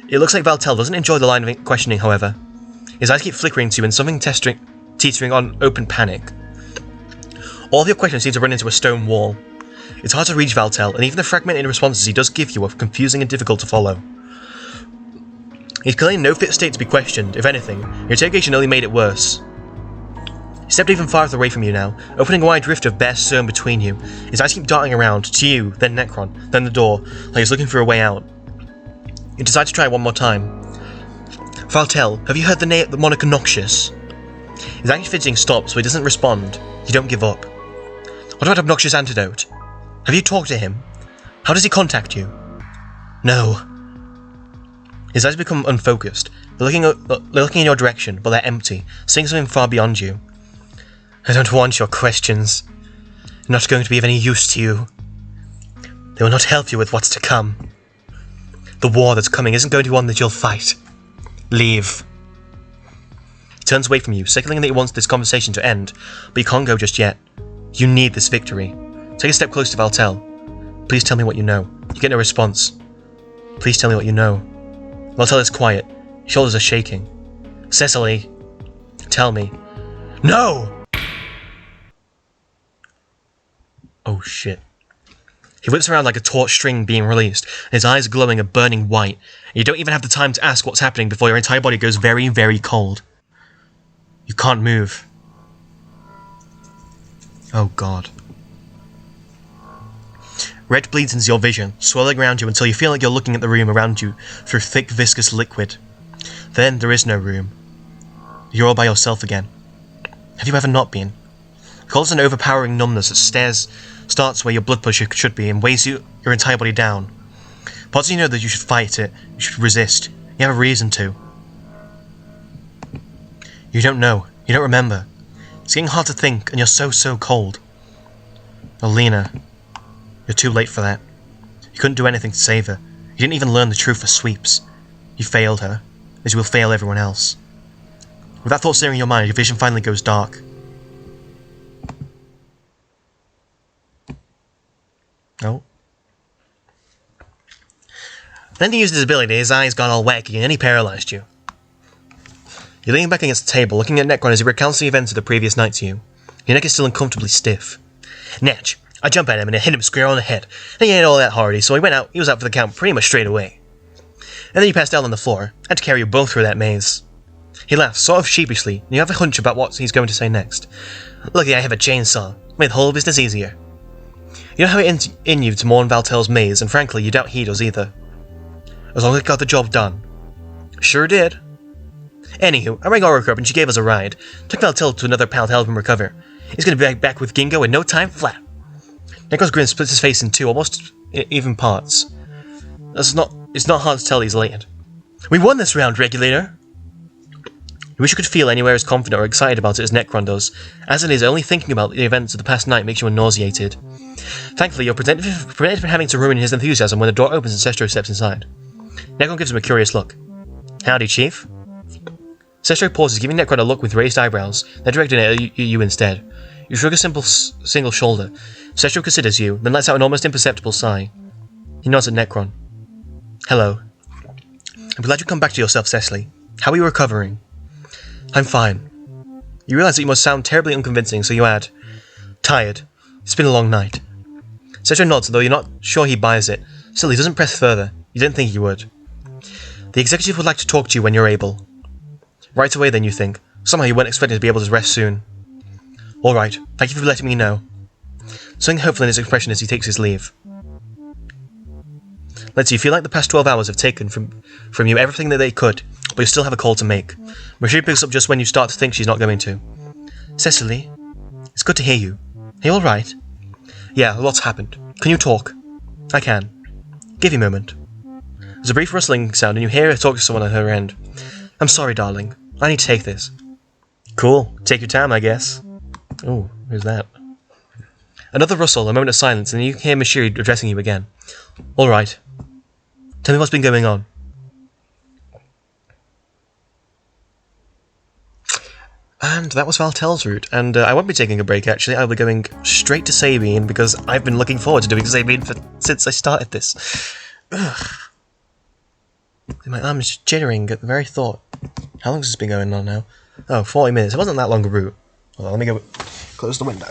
Speaker 1: It looks like Valtel doesn't enjoy the line of questioning, however. His eyes keep flickering to you, and something teetering on open panic. All of your questions seem to run into a stone wall. It's hard to reach Valtel, and even the fragmented responses he does give you are confusing and difficult to follow. He's clearly in no fit state to be questioned. If anything, your interrogation only made it worse. He stepped even farther away from you now, opening a wide rift of bare stone between you. His eyes keep darting around, to you, then Necron, then the door, like he's looking for a way out. You decide to try one more time. Valtel, have you heard the moniker Noxious? His angry fidgeting stops, but he doesn't respond. You don't give up. What about obnoxious antidote? Have you talked to him? How does he contact you? No. His eyes become unfocused. They're looking in your direction, but they're empty, seeing something far beyond you. I don't want your questions. They're not going to be of any use to you. They will not help you with what's to come. The war that's coming isn't going to be one that you'll fight. Leave. He turns away from you, signaling that he wants this conversation to end, but you can't go just yet. You need this victory. Take a step closer to Valtel. Please tell me what you know. You get no response. Please tell me what you know. Valtel is quiet. His shoulders are shaking. Cecily, tell me. No! Oh shit. He whips around like a taut string being released, and his eyes glowing a burning white, and you don't even have the time to ask what's happening before your entire body goes very, very cold. You can't move. Oh god. Red bleeds into your vision, swirling around you until you feel like you're looking at the room around you through thick, viscous liquid. Then there is no room. You're all by yourself again. Have you ever not been? It calls an overpowering numbness that starts where your blood pressure should be and weighs your entire body down. Parts of you know that you should fight it, you should resist. You have a reason to. You don't know. You don't remember. It's getting hard to think, and you're so cold. Alina, you're too late for that. You couldn't do anything to save her. You didn't even learn the truth for sweeps. You failed her, as you will fail everyone else. With that thought searing your mind, your vision finally goes dark. Oh. Then he used his ability, his eyes got all wacky, and he paralyzed you. You're leaning back against the table, looking at Necron as he recounts the events of the previous night to you. Your neck is still uncomfortably stiff. Natch, I jumped at him and I hit him square on the head. And he ain't all that hardy, so he was out for the count pretty much straight away. And then you passed out on the floor. I had to carry you both through that maze. He laughs, sort of sheepishly, and you have a hunch about what he's going to say next. Lucky I have a chainsaw. Made the whole business easier. You don't have it in you to mourn Valtel's maze, and frankly, you doubt he does either. As long as it got the job done. Sure did. Anywho, I rang Aura up and she gave us a ride. Took Valtel to another pal to help him recover. He's going to be back with Gingo in no time flat. Necron's grin splits his face in two, almost even parts. It's not hard to tell he's elated. We won this round, Regulator! You wish you could feel anywhere as confident or excited about it as Necron does. As it is, only thinking about the events of the past night makes you nauseated. Thankfully, you're prevented from having to ruin his enthusiasm when the door opens and Sestro steps inside. Necron gives him a curious look. Howdy, Chief. Sestro pauses, giving Necron a look with raised eyebrows, then directing it at you instead. You shrug a single shoulder. Sestro considers you, then lets out an almost imperceptible sigh. He nods at Necron. Hello. I'm glad you come back to yourself, Cecily. How are you recovering? I'm fine. You realise that you must sound terribly unconvincing, so you add, tired. It's been a long night. Sestro nods, though you're not sure he buys it. Still, he doesn't press further. You didn't think he would. The executive would like to talk to you when you're able. Right away, then, you think. Somehow you weren't expecting to be able to rest soon. All right. Thank you for letting me know. Something hopeful in his expression as he takes his leave. Let's see, you feel like the past 12 hours have taken from you everything that they could, but you still have a call to make. Marie picks up just when you start to think she's not going to. Cecily, it's good to hear you. Are you all right? Yeah, a lot's happened. Can you talk? I can. Give you a moment. There's a brief rustling sound, and you hear her talk to someone at her end. I'm sorry, darling. I need to take this. Cool. Take your time, I guess. Oh, who's that? Another rustle, a moment of silence, and then you hear Mashiri addressing you again. All right. Tell me what's been going on. And that was Valtel's route, and I won't be taking a break, actually. I'll be going straight to Sabine, because I've been looking forward to doing Sabine since I started this. Ugh. My arm's jittering at the very thought. How long has this been going on now? Oh, 40 minutes. It wasn't that long a route. Hold on, let me go close the window.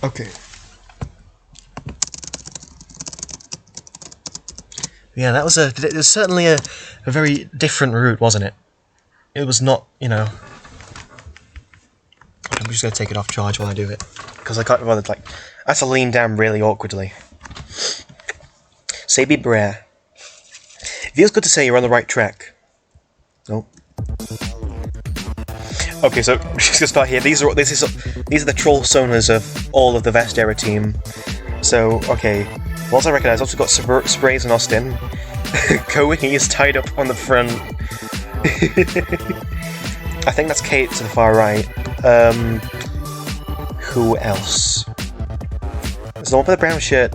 Speaker 1: Okay. Yeah, it was certainly a very different route, wasn't it? It was not, I'm just going to take it off charge while I do it. Because I can't bother, like... I have to lean down really awkwardly. Sabi Brer. It feels good to say you're on the right track. Oh. Okay, so we're just gonna start here. These are the troll sonas of all of the Vestera team. So, okay. Once I recognise, also got Sprays and Austin. Koei is tied up on the front. I think that's Kate to the far right. Who else? There's the one with the brown shirt.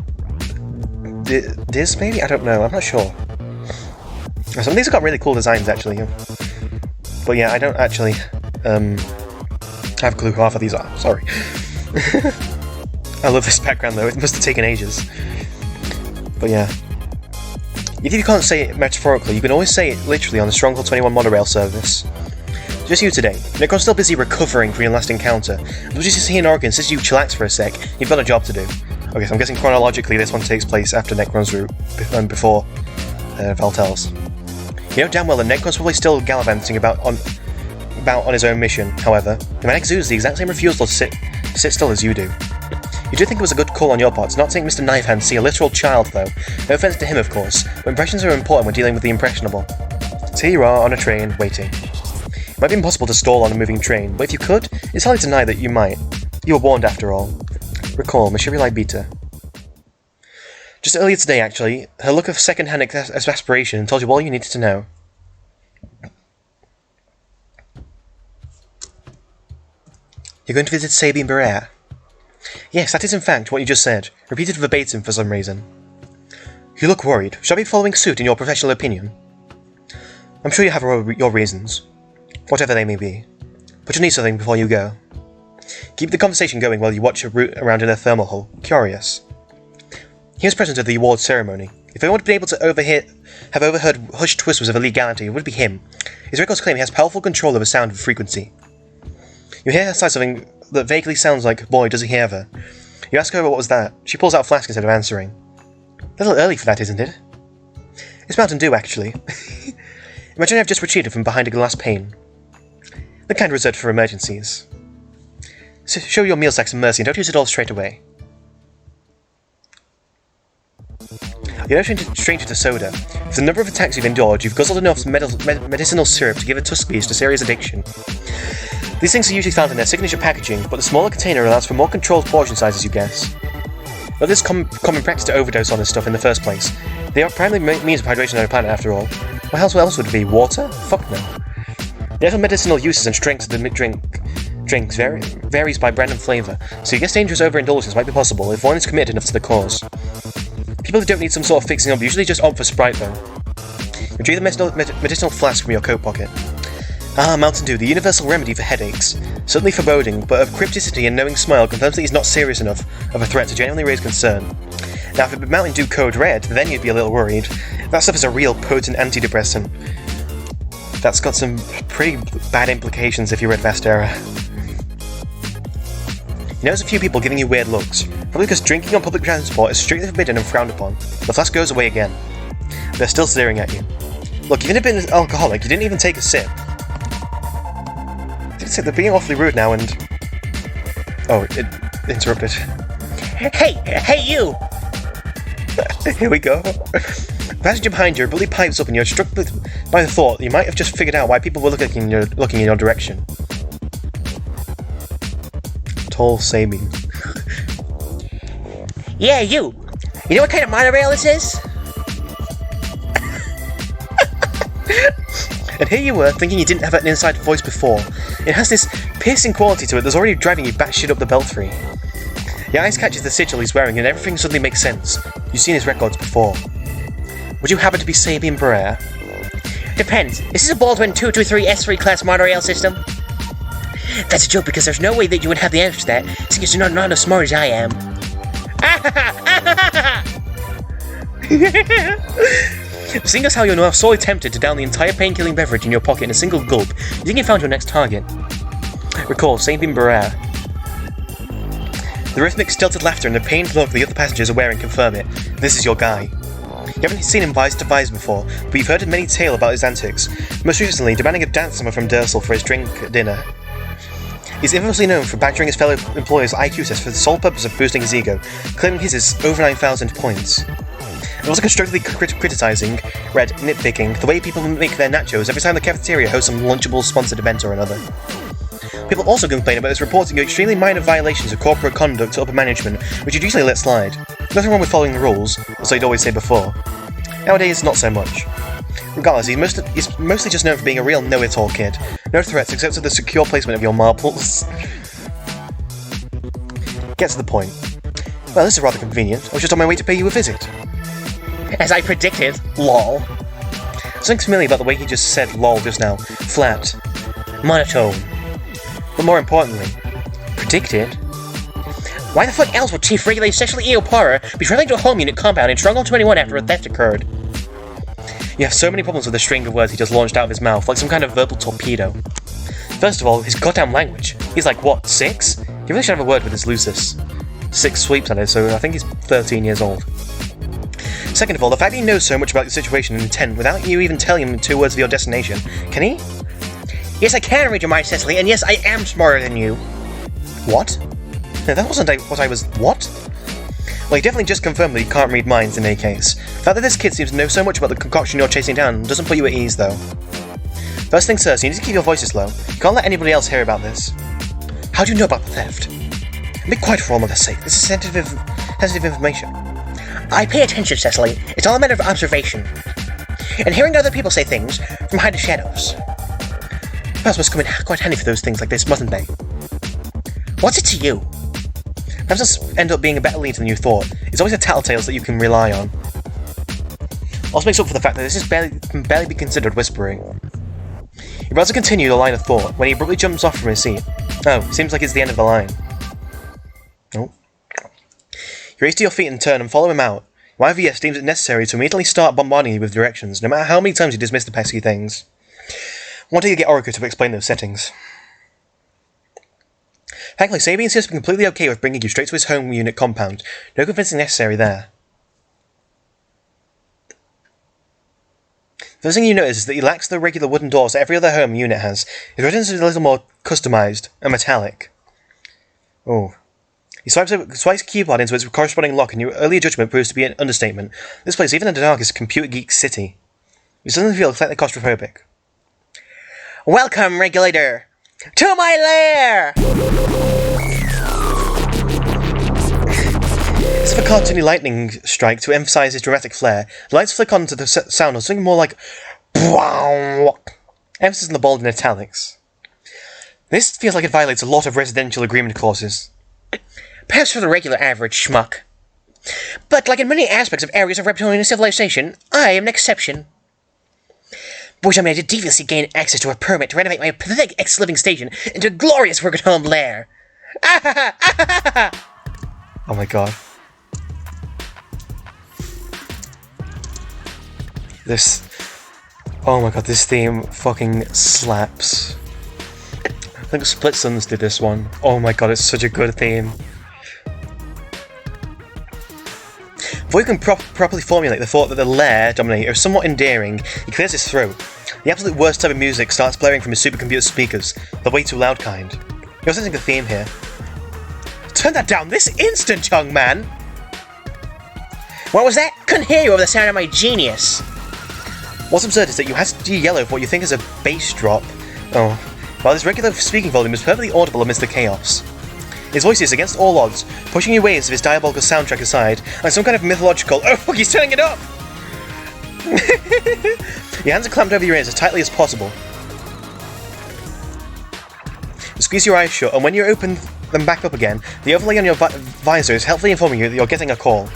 Speaker 1: This maybe? I don't know. I'm not sure. Some of these have got really cool designs actually. But yeah, I don't actually have a clue who half of these are. Sorry. I love this background though. It must have taken ages. But yeah. If you can't say it metaphorically, you can always say it literally on the Stronghold 21 monorail service. Just you today. Necron's still busy recovering from your last encounter. But just here in Oregon, since you chillax for a sec, you've got a job to do. Okay, so I'm guessing chronologically this one takes place after Necron's route, and before Valtel's. You know damn well that Necron's probably still gallivanting about on his own mission, however. The man exudes the exact same refusal to sit still as you do. You do think it was a good call on your part to not take Mr. Knifehand to see a literal child, though. No offense to him, of course, but impressions are important when dealing with the impressionable. So here you are, on a train, waiting. It might be impossible to stall on a moving train, but if you could, it's hardly to deny that you might. You were warned, after all. Recall, Mashiri Beta. Just earlier today, actually, her look of second-hand exasperation told you all you needed to know. You're going to visit Sabine Brer? Yes, that is in fact what you just said, repeated verbatim for some reason. You look worried. Shall I be following suit in your professional opinion? I'm sure you have your reasons, whatever they may be, but you need something before you go. Keep the conversation going while you watch your route around in a thermal hull. Curious. He was present at the awards ceremony. If anyone had been able to have overheard hushed whispers of illegality, it would be him. His records claim he has powerful control over sound and frequency. You hear her say something that vaguely sounds like, boy, does he ever. You ask her what was that. She pulls out a flask instead of answering. A little early for that, isn't it? It's Mountain Dew, actually. Imagine I've just retreated from behind a glass pane. The kind reserved for emergencies. So show your meal sack some mercy and don't use it all straight away. You're no stranger to soda. With the number of attacks you've endured, you've guzzled enough medicinal syrup to give a Tuskbeast a serious addiction. These things are usually found in their signature packaging, but the smaller container allows for more controlled portion sizes, you guess. Though this is common practice to overdose on this stuff in the first place. They are primarily means of hydration on our planet, after all. What else would it be? Water? Fuck no. The actual medicinal uses and strengths of the drinks varies by brand and flavour, so you guess dangerous overindulgence might be possible if one is committed enough to the cause. People who don't need some sort of fixing up usually just opt for Sprite, though. Retrieve the medicinal flask from your coat pocket. Ah, Mountain Dew, the universal remedy for headaches. Certainly foreboding, but a crypticity and knowing smile confirms that he's not serious enough of a threat to genuinely raise concern. Now, if it were Mountain Dew Code Red, then you'd be a little worried. That stuff is a real potent antidepressant. That's got some pretty bad implications if you read Vestera. You notice a few people giving you weird looks, probably because drinking on public transport is strictly forbidden and frowned upon. The flask goes away again. They're still staring at you. Look, even if you've been an alcoholic, you didn't even take a sip. They're being awfully rude now and... Oh, it interrupted. Hey you! Here we go. The passenger behind you really pipes up and you're struck by the thought that you might have just figured out why people were looking in your direction. Tall Sabine. Yeah, you! You know what kind of monorail this is? And here you were, thinking you didn't have an inside voice before. It has this piercing quality to it that's already driving you batshit up the belfry. Your eyes catches the sigil he's wearing and everything suddenly makes sense. You've seen his records before. Would you happen to be Sabine Brer? Depends. Is this a Baldwin 223 S3 class monorail system? That's a joke because there's no way that you would have the answer to that, since you're not as smart as I am. Seeing as how you're now sorely tempted to down the entire pain-killing beverage in your pocket in a single gulp, you think you found your next target. Recall, Sabine Brer. The rhythmic, stilted laughter and the pained look the other passengers are wearing confirm it. This is your guy. You haven't seen him visor to visor before, but you've heard many tales about his antics, most recently demanding a dance summer from Dursel for his drink at dinner. He's infamously known for badgering his fellow employers' IQ tests for the sole purpose of boosting his ego, claiming his is over 9,000 points. And also constructively criticizing, nitpicking, the way people make their nachos every time the cafeteria hosts some Lunchable sponsored event or another. People also complain about his reporting of extremely minor violations of corporate conduct to upper management, which he'd usually let slide. Nothing wrong with following the rules, so he'd always say before. Nowadays, not so much. Regardless, he's mostly just known for being a real know-it-all kid. No threats except for the secure placement of your marbles. Get to the point. Well, this is rather convenient. I was just on my way to pay you a visit. As I predicted, lol. Something familiar about the way he just said lol just now. Flat. Monotone. But more importantly, predicted? Why the fuck else would Chief Regulator Sexually Eo Parra be traveling to a home unit compound in Stronghold 21 after a theft occurred? You have so many problems with the string of words he just launched out of his mouth, like some kind of verbal torpedo. First of all, his goddamn language. He's like, what, 6? He really should have a word with his Lucis. 6 sweeps at it, so I think he's 13 years old. Second of all, the fact that he knows so much about your situation and intent without you even telling him 2 words of your destination, can he? Yes, I can read your mind, Cecily, and yes, I am smarter than you. What? No, that wasn't what I was... What? Well, he definitely just confirmed that he can't read minds in any case. The fact that this kid seems to know so much about the concoction you're chasing down doesn't put you at ease, though. First things first, you need to keep your voices low. You can't let anybody else hear about this. How do you know about the theft? Be quiet for all of their sake. This is sensitive information. I pay attention, Cecily. It's all a matter of observation. And hearing other people say things from behind the shadows. Perhaps must come in quite handy for those things like this, mustn't they? What's it to you? Perhaps this end up being a better lead than you thought. It's always a tattletales that you can rely on. Also makes up for the fact that this can barely be considered whispering. You're about to continue the line of thought when he abruptly jumps off from his seat. Oh, seems like it's the end of the line. Nope. You race to your feet and turn and follow him out. Your IVS deems it necessary to immediately start bombarding you with directions, no matter how many times you dismiss the pesky things. Why don't you get Orica to explain those settings? Thankfully, Sabian seems to be completely okay with bringing you straight to his home unit compound. No convincing necessary there. The first thing you notice is that he lacks the regular wooden doors that every other home unit has. His residence is a little more customized and metallic. Oh. He swipes a keyboard into its corresponding lock, and your earlier judgment proves to be an understatement. This place, even in the darkest computer geek city, it suddenly feels slightly claustrophobic. Welcome, Regulator, to my lair! As if a cartoony lightning strike to emphasize his dramatic flair, the lights flick onto the sound of something more like emphasis on the bold in italics. This feels like it violates a lot of residential agreement clauses. Perhaps for the regular average schmuck. But like in many aspects of areas of reptilian civilization, I am an exception. Which I made to deviously gain access to a permit to renovate my pathetic ex-living station into a glorious work-at-home lair. Oh my god. Oh my god, this theme fucking slaps. I think Split Suns did this one. Oh my god, it's such a good theme. Before you can properly formulate the thought that the lair dominator is somewhat endearing, he clears his throat. The absolute worst type of music starts blaring from his supercomputer speakers, the way too loud kind. You're sensing a theme here. Turn that down this instant, young man! What was that? Couldn't hear you over the sound of my genius! What's absurd is that you had to yellow for what you think is a bass drop. Oh. While his regular speaking volume is perfectly audible amidst the chaos. His voice is against all odds, pushing you waves of his diabolical soundtrack aside, like some kind of mythological, oh fuck, he's turning it up! Your hands are clamped over your ears as tightly as possible. You squeeze your eyes shut, and when you open them back up again, the overlay on your visor is helpfully informing you that you're getting a call.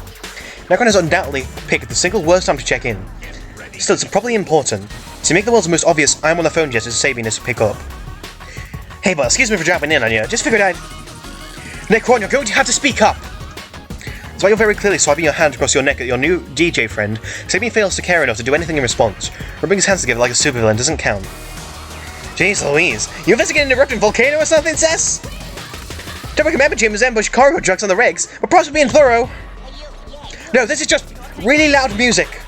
Speaker 1: Necron has undoubtedly picked the single worst time to check in. Still, it's probably important. To make the world's most obvious I'm on the phone gesture saving us to pick up. Hey, but excuse me for dropping in on you. Just figured I'd... Necron, you're going to have to speak up! Despite you're very clearly swiping your hand across your neck at your new DJ friend, Sabian fails to care enough to do anything in response. Rubbing his hands together like a supervillain doesn't count. Jeez Louise, you investigating an erupting volcano or something, Cess? Don't recommend James ambush cargo trucks on the regs, but promise being thorough. No, this is just really loud music.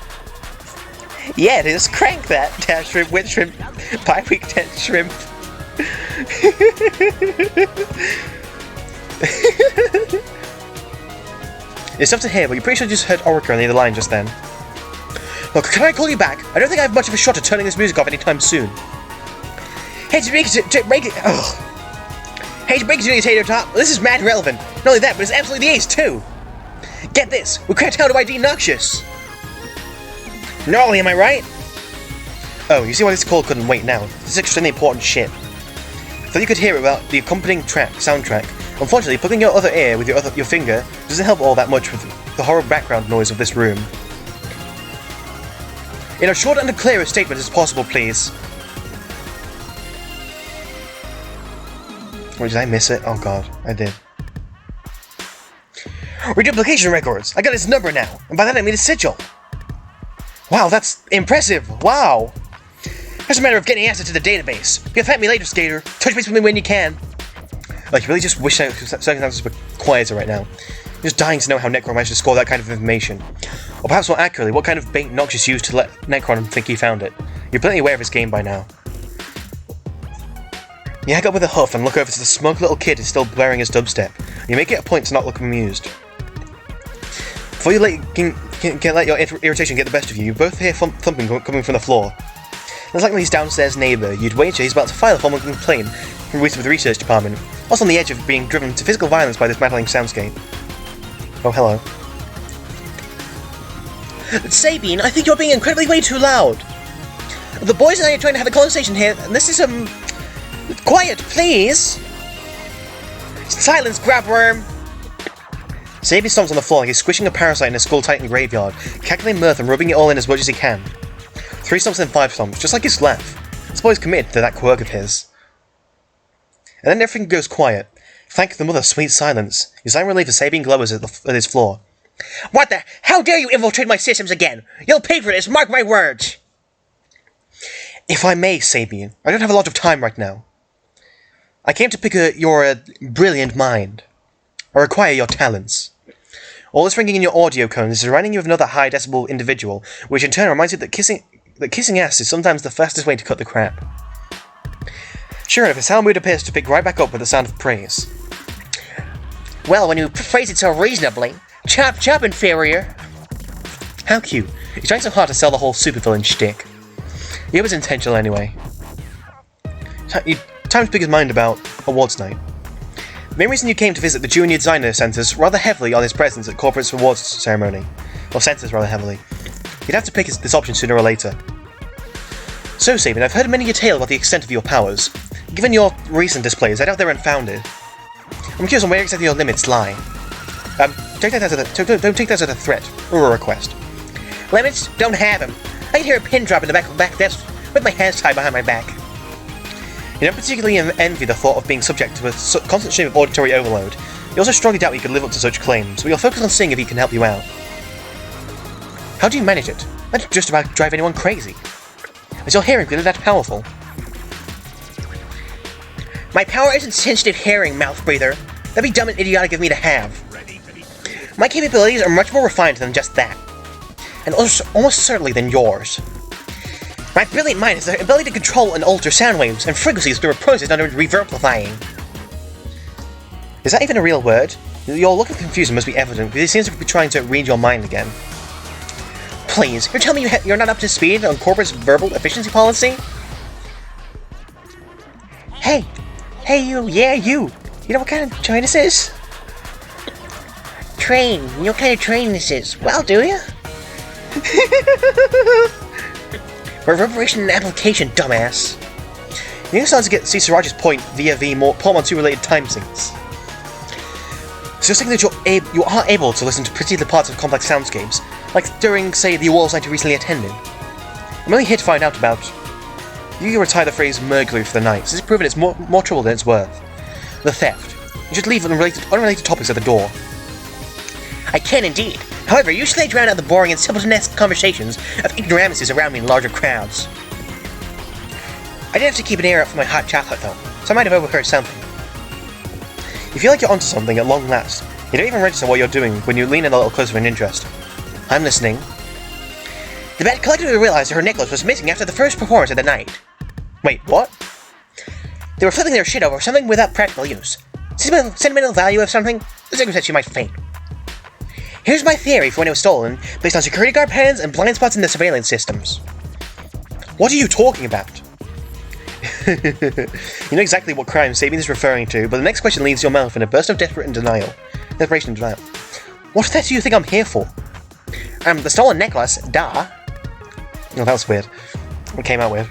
Speaker 1: Yeah, it is. Crank that, dash shrimp, with shrimp, 5 week dead shrimp. It's tough to hear, but you're pretty sure you just heard Orica on the other line just then. Look, can I call you back? I don't think I have much of a shot at turning this music off anytime soon. Hey, to break it, Tater Top, this is mad relevant. Not only that, but it's absolutely the ace, too. Get this, we cracked down to ID Noxious. Gnarly, am I right? Oh, you see why this call couldn't wait now. This is extremely important shit. Thought you could hear about the accompanying soundtrack. Unfortunately, plugging your other ear with your finger doesn't help all that much with the horrible background noise of this room. In as short and as clear a statement as possible, please. Or did I miss it? Oh god, I did. Reduplication records! I got his number now, and by that I mean his sigil! Wow, that's impressive! Wow! It's a matter of getting access to the database. You'll thank me later, Skater. Touch base with me when you can. Like, you really just wish circumstances were quieter right now. I'm just dying to know how Necron managed to score that kind of information. Or perhaps more accurately, what kind of bait Noxious used to let Necron think he found it. You're plenty aware of his game by now. You hang up with a huff and look over to the smug little kid who's still blaring his dubstep. You make it a point to not look amused. Before you let your irritation get the best of you, you both hear thumping coming from the floor. It's likely his downstairs neighbour. You'd wager he's about to file a formal complaint with the research department, also on the edge of being driven to physical violence by this maddening soundscape. Oh, hello. Sabine, I think you're being incredibly way too loud. The boys and I are trying to have a conversation here, and this is, quiet, please! Silence, grabworm! Sabine stomps on the floor like he's squishing a parasite in a Skull Titan graveyard, cackling mirth and rubbing it all in as much as he can. 3 stomps and 5 stomps, just like his laugh. This boy's committed to that quirk of his. And then everything goes quiet. Thank the mother, sweet silence. Your sign relief as Sabine glowers at his floor. What the? How dare you infiltrate my systems again? You'll pay for this, mark my words! If I may, Sabine, I don't have a lot of time right now. I came to pick your brilliant mind. I require your talents. All this ringing in your audio cones is reminding you of another high-decibel individual, which in turn reminds you that kissing ass is sometimes the fastest way to cut the crap. Sure enough, his sound mood appears to pick right back up with the sound of praise. Well, when you phrase it so reasonably, chop chop, inferior. How cute. He's trying so hard to sell the whole supervillain shtick. It was intentional anyway. Time to pick his mind about awards night. The main reason you came to visit the Junior Designer centers rather heavily on his presence at corporate awards ceremony. Or centers rather heavily. You'd have to pick this option sooner or later. So, Sabine, I've heard many a tale about the extent of your powers. Given your recent displays, I doubt they're unfounded. I'm curious on where exactly your limits lie. Don't take that as a threat, or a request. Limits? Don't have them. I can hear a pin drop in the back desk with my hands tied behind my back. You don't particularly envy the thought of being subject to a constant stream of auditory overload. You also strongly doubt you could live up to such claims, but you'll focus on seeing if he can help you out. How do you manage it? That'd just about drive anyone crazy. Is your hearing really that powerful? My power isn't sensitive hearing, mouth breather. That'd be dumb and idiotic of me to have. My capabilities are much more refined than just that. And almost certainly than yours. My brilliant mind has the ability to control and alter sound waves and frequencies through a process known as reverblifying. Is that even a real word? Your look of confusion must be evident, because he seems to be trying to read your mind again. Please, you're telling me you're not up to speed on corporate's verbal efficiency policy? Hey you, yeah you! You know what kind of train this is? Train, you know what kind of train this is? Well, do you? Reverberation and application, dumbass. You can start to see Siraj's point via the more Portmanteau related time sinks. So you're saying that you are able to listen to particular parts of complex soundscapes, like during, say, the awards night you recently attended. I'm only here to find out about. You can retire the phrase "mercury" for the night, since it's proven it's more trouble than it's worth. The theft. You should leave unrelated topics at the door. I can indeed. However, usually I drown out the boring and simpleton-esque conversations of ignoramuses around me in larger crowds. I did have to keep an ear out for my hot chocolate, though, so I might have overheard something. You feel like you're onto something at long last. You don't even register what you're doing when you lean in a little closer in interest. I'm listening. The Bat collectively realized that her necklace was missing after the first performance of the night. Wait, what?
Speaker 2: They were flipping their shit over something without practical use. Sentimental value of something? The secretary said she might faint. Here's my theory for when it was stolen, based on security guard patterns and blind spots in the surveillance systems.
Speaker 1: What are you talking about?
Speaker 2: You know exactly what crime Sabine is referring to, but the next question leaves your mouth in a burst of desperation and denial. What threat do you think I'm here for? The stolen necklace, duh.
Speaker 1: Oh, that was weird. It came out weird.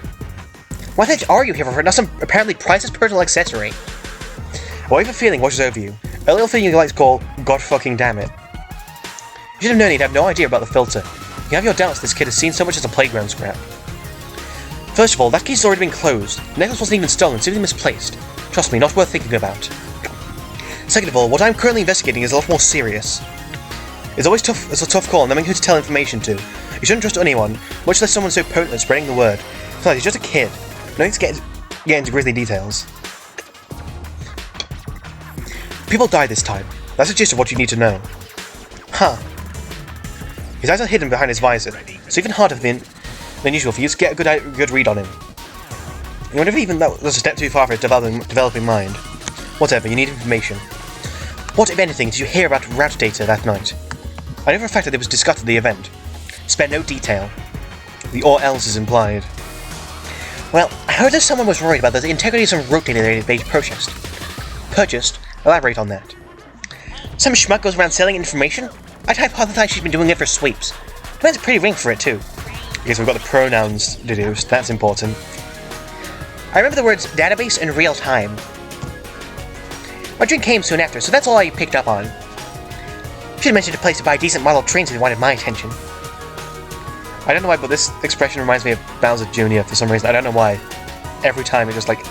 Speaker 2: What threat are you here for? Not some apparently priceless personal accessory.
Speaker 1: A wave of feeling washes over you. A little thing you like to call God fucking damn it. You should have known he'd have no idea about the filter. You have your doubts this kid has seen so much as a playground scrap. First of all, that case has already been closed. The necklace wasn't even stolen, simply misplaced. Trust me, not worth thinking about. Second of all, what I'm currently investigating is a lot more serious. It's a tough call, knowing who to tell information to. You shouldn't trust anyone, much less someone so potent at spreading the word. Besides, he's just a kid. No need to get into grisly details. People die this time. That's the gist of what you need to know. Huh. His eyes are hidden behind his visor, so even harder than usual for you to get a good read on him. You wonder if even that was a step too far for his developing mind. Whatever, you need information. What, if anything, did you hear about route data that night? I know for a fact that it was discussed at the event. Spare no detail. The or else is implied.
Speaker 2: Well, I heard that someone was worried about the integrity of some route data they purchased.
Speaker 1: Purchased? Elaborate on that.
Speaker 2: Some schmuck goes around selling information? I'd hypothesize she's been doing it for sweeps. Demands a pretty ring for it, too.
Speaker 1: Okay, so we've got the pronouns deduced. That's important.
Speaker 2: I remember the words database and real time. My drink came soon after, so that's all I picked up on. Should have mentioned a place to buy decent model trains if you wanted my attention.
Speaker 1: I don't know why, but this expression reminds me of Bowser Jr. for some reason. I don't know why. Every time it just like...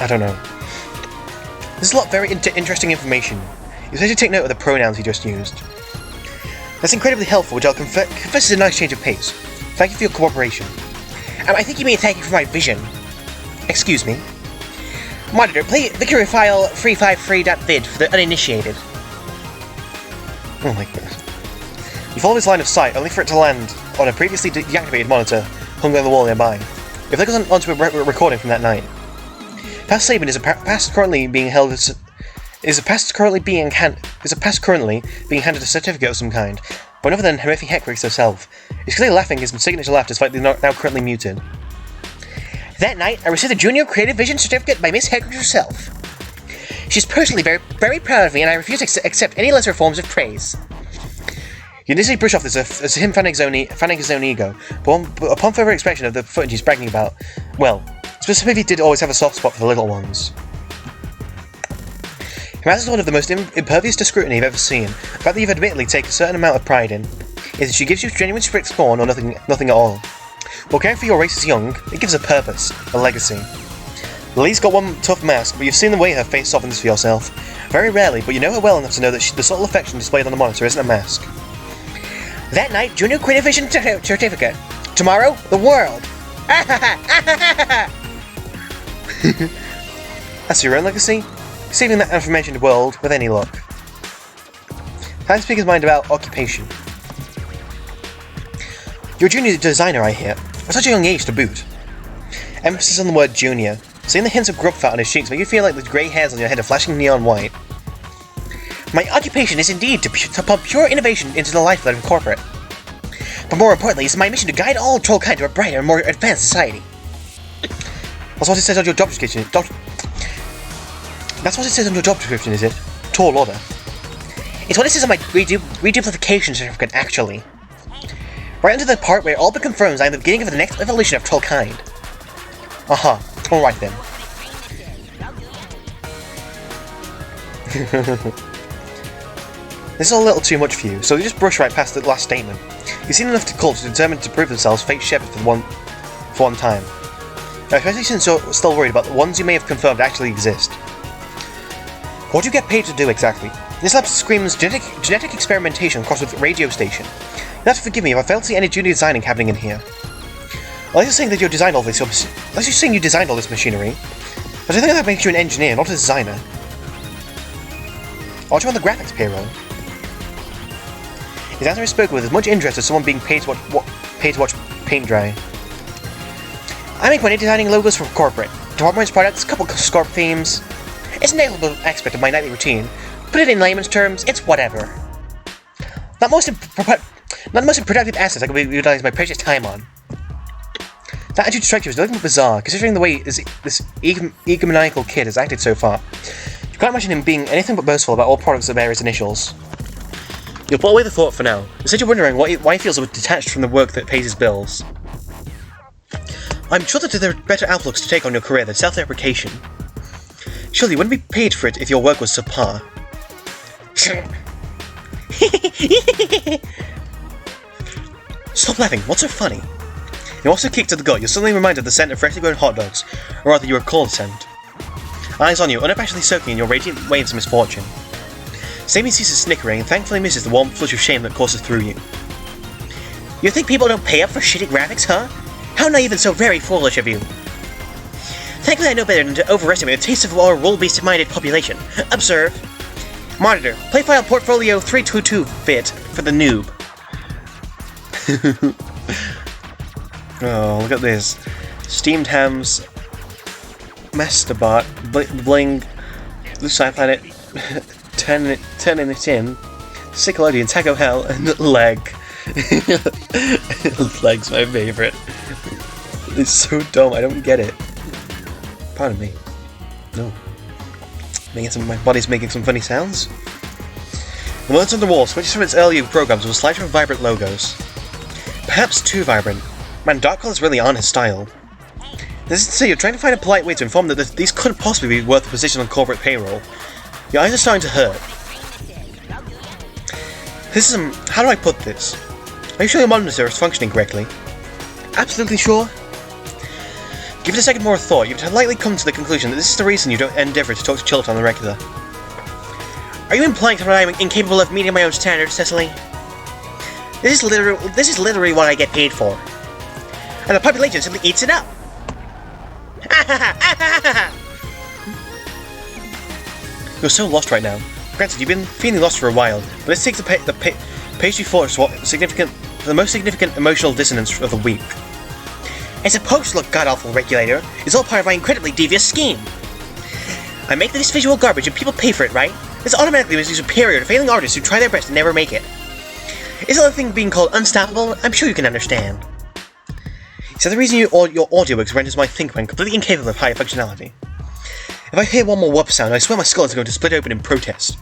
Speaker 1: I don't know. This is a lot of very interesting information. You should take note of the pronouns he just used. That's incredibly helpful, which I'll confess is a nice change of pace. Thank you for your cooperation.
Speaker 2: I think you mean thank you for my vision. Excuse me. Monitor, play the career file 353.vid for the uninitiated.
Speaker 1: Oh my goodness. You follow his line of sight, only for it to land on a previously deactivated monitor hung on the wall nearby. It flickers onto a recording from that night. Past Sabin is a past currently being handed a certificate of some kind, by none other than Herifi Heckrix herself. He's clearly laughing his signature laugh despite the now currently muted.
Speaker 2: That night, I received a Junior Creative Vision certificate by Miss Heckrix herself. She's personally very, very proud of me, and I refuse to accept any lesser forms of praise.
Speaker 1: You initially brush off this as him fanning his own ego, but upon further inspection of the footage he's bragging about, well, specifically did always have a soft spot for the little ones. Harass is one of the most impervious to scrutiny I've ever seen. The fact that you've admittedly taken a certain amount of pride in is that she gives you genuine strict scorn or nothing at all. While caring for your race is young, it gives a purpose, a legacy. Lily's got one tough mask, but you've seen the way her face softens for yourself. Very rarely, but you know her well enough to know that the subtle affection displayed on the monitor isn't a mask.
Speaker 2: That night, Junior Creative Vision certificate. Tomorrow, the world.
Speaker 1: That's your own legacy? Saving that aforementioned world with any luck. Time to speak his mind about occupation. You're a junior designer, I hear. At such a young age to boot. Emphasis on the word junior. Seeing the hints of grub fat on his cheeks make you feel like the grey hairs on your head are flashing neon white.
Speaker 2: My occupation is indeed to pump pure innovation into the lifeblood of corporate. But more importantly, it's my mission to guide all trollkind to a brighter and more advanced society.
Speaker 1: That's what it says on your job description. That's what it says on your job description, is it? Tall order.
Speaker 2: It's what it says on my reduplication certificate, actually. Right into the part where it all but confirms I am the beginning of the next evolution of trollkind.
Speaker 1: Aha. Alright then. This is a little too much for you, so you just brush right past the last statement. You've seen enough to cults determined to prove themselves fake shepherds for one time. Now, especially since you're still worried about the ones you may have confirmed actually exist. What do you get paid to do exactly? This lab screams genetic experimentation crossed with radio station. You'll have to forgive me if I fail to see any junior designing happening in here. Unless you're saying that you designed all this machinery, but I think that makes you an engineer, not a designer. Aren't you on the graphics payroll? His answer is spoken with as much interest as someone being paid to watch paint dry.
Speaker 2: I make money designing logos for corporate. Dortmund's products, a couple Scorp themes. It's an integral aspect of my nightly routine. Put it in layman's terms, it's whatever. Not the most productive assets I can utilize my precious time on. That attitude strikes you as nothing but bizarre, considering the way this egomaniacal kid has acted so far. You can't imagine him being anything but boastful about all products that bear his initials. You'll put away the thought for now. Instead you're wondering why he feels so detached from the work that pays his bills. I'm sure that there are better outlooks to take on your career than self-deprecation. Surely you wouldn't be paid for it if your work was subpar. Stop laughing, what's so funny? You also kicked to the gut, you're suddenly reminded of the scent of freshly grown hot dogs, or rather you recall the scent. Eyes on you, unabashedly soaking in your radiant waves of misfortune. Sammy ceases snickering and thankfully misses the warm flush of shame that courses through you. You think people don't pay up for shitty graphics, huh? How naive and so very foolish of you. Thankfully I know better than to overestimate the taste of our rule-based minded population. Observe. Monitor, play file portfolio 322 bit for the noob. Oh, look at this. Steamed hams, Masterbot, Bling, Blue Side Planet, Turn in it in, Sickelodian, Taco Hell, and Leg. Leg's my favourite. It's so dumb, I don't get it. Pardon me. No. My body's making some funny sounds. The words on the wall switches from its earlier programs with a slider of vibrant logos. Perhaps too vibrant. Man, dark colours really aren't his style. This is to say, you're trying to find a polite way to inform that these couldn't possibly be worth a position on corporate payroll. Your eyes are starting to hurt. This is how do I put this? Are you sure your monitor is functioning correctly? Absolutely sure? Give it a second more thought. You've likely come to the conclusion that this is the reason you don't endeavour to talk to children on the regular. Are you implying that I'm incapable of meeting my own standards, Cecily? This is literally what I get paid for. And the population simply eats it up. You're so lost right now. Granted, you've been feeling lost for a while, but let's take the pastry force the most significant emotional dissonance of the week. It's supposed to look god-awful, regulator. It's all part of my incredibly devious scheme. I make this visual garbage and people pay for it, right? This automatically makes you superior to failing artists who try their best and never make it. Isn't that thing being called unstoppable? I'm sure you can understand. So the reason your audiobooks renders my ThinkPad completely incapable of higher functionality. If I hear one more whoop sound, I swear my skull is going to split open in protest.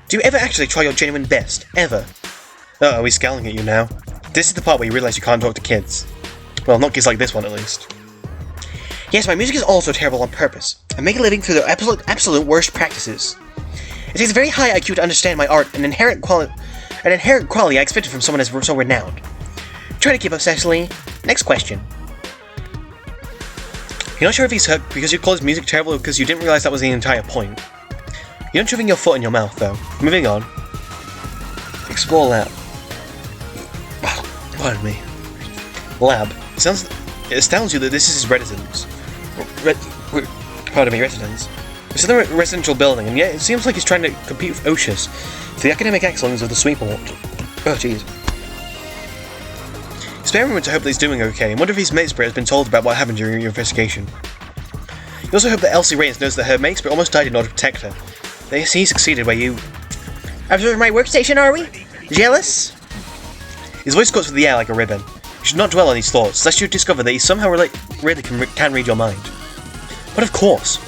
Speaker 2: Do you ever actually try your genuine best? Ever? Uh-oh, he's scowling at you now. This is the part where you realise you can't talk to kids. Well, not kids like this one, at least. Yes, my music is also terrible on purpose. I make a living through the absolute worst practices. It takes a very high IQ to understand my art, an inherent quality I expected from someone as so renowned. Try to keep up, Cecily. Next question. You're not sure if he's hurt because you called his music terrible or because you didn't realise that was the entire point. You're not shoving your foot in your mouth, though. Moving on. Explore lab. Pardon me. Lab. It astounds you that this is his residence. Residence. It's in a residential building, and yet it seems like he's trying to compete with Oshus for the academic excellence of the Sweetport. Oh, jeez. Spare a moment to hope that he's doing okay, and wonder if his mate spirit has been told about what happened during your investigation. You also hope that Elsie Raines knows that her mate spirit almost died in order to protect her. He succeeded where you... After my workstation, are we? Jealous? His voice cuts through the air like a ribbon. You should not dwell on these thoughts, lest you discover that he somehow really can read your mind. But of course,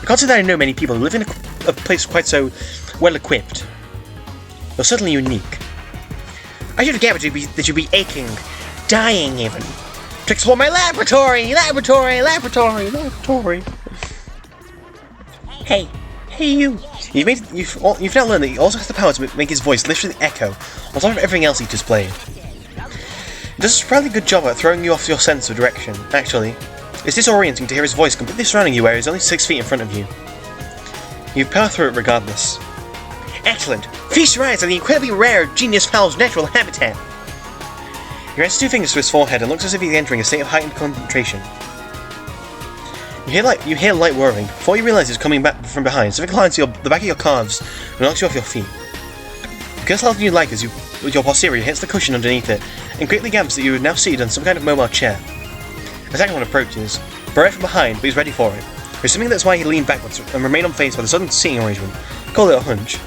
Speaker 2: I can't say that I know many people who live in a place quite so well-equipped. You're certainly unique. I should have gathered that you'd be aching, dying even, to explore my laboratory! Hey you! You've now learned that he also has the power to make his voice literally echo on top of everything else he displayed. He does a surprisingly good job at throwing you off your sense of direction, actually. It's disorienting to hear his voice completely surrounding you where he's only 6 feet in front of you. You power through it regardless. Excellent! Feast your eyes on the incredibly rare Genius Fowl's natural habitat! He runs 2 fingers to his forehead and looks as if he's entering a state of heightened concentration. You hear light whirring. Before you realise it's coming back from behind, something climbs to the back of your calves and knocks you off your feet. You guess how you like as your posterior hits the cushion underneath it, and quickly gathers that you are now seated on some kind of mobile chair. A second one approaches. right from behind, but he's ready for it. Assuming that's why he leaned backwards and remained unfazed by the sudden seating arrangement. Call it a hunch.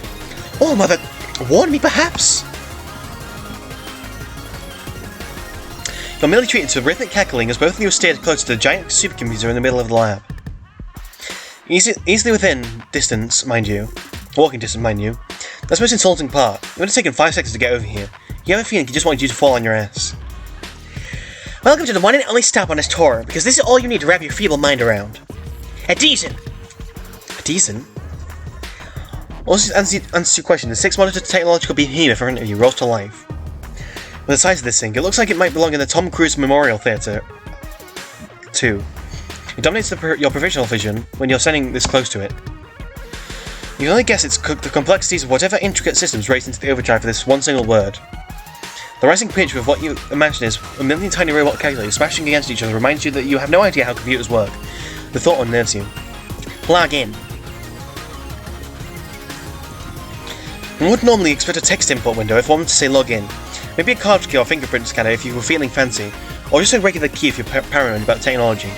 Speaker 2: Oh, mother! Warn me, perhaps? You're merely treated to rhythmic cackling as both of you stared close to the giant supercomputer in the middle of the lab. Easily within distance, mind you. Walking distance, mind you. That's the most insulting part. It would have taken 5 seconds to get over here. You have a feeling he just wanted you to fall on your ass. Welcome to the one and only stop on this tour, because this is all you need to wrap your feeble mind around. A decent? Also, answer your question, the 6-monitor technological behemoth in front of you rose to life. With the size of this thing, it looks like it might belong in the Tom Cruise Memorial Theatre 2. It dominates your provisional vision when you're standing this close to it. You can only guess the complexities of whatever intricate systems race into the overdrive for this one single word. The rising pitch of what you imagine is a million tiny robot calculators smashing against each other reminds you that you have no idea how computers work. The thought unnerves you. Log in. One would normally expect a text input window if one were to say log in. Maybe a card key or fingerprint scanner if you were feeling fancy, or just a regular key if you're paranoid about technology.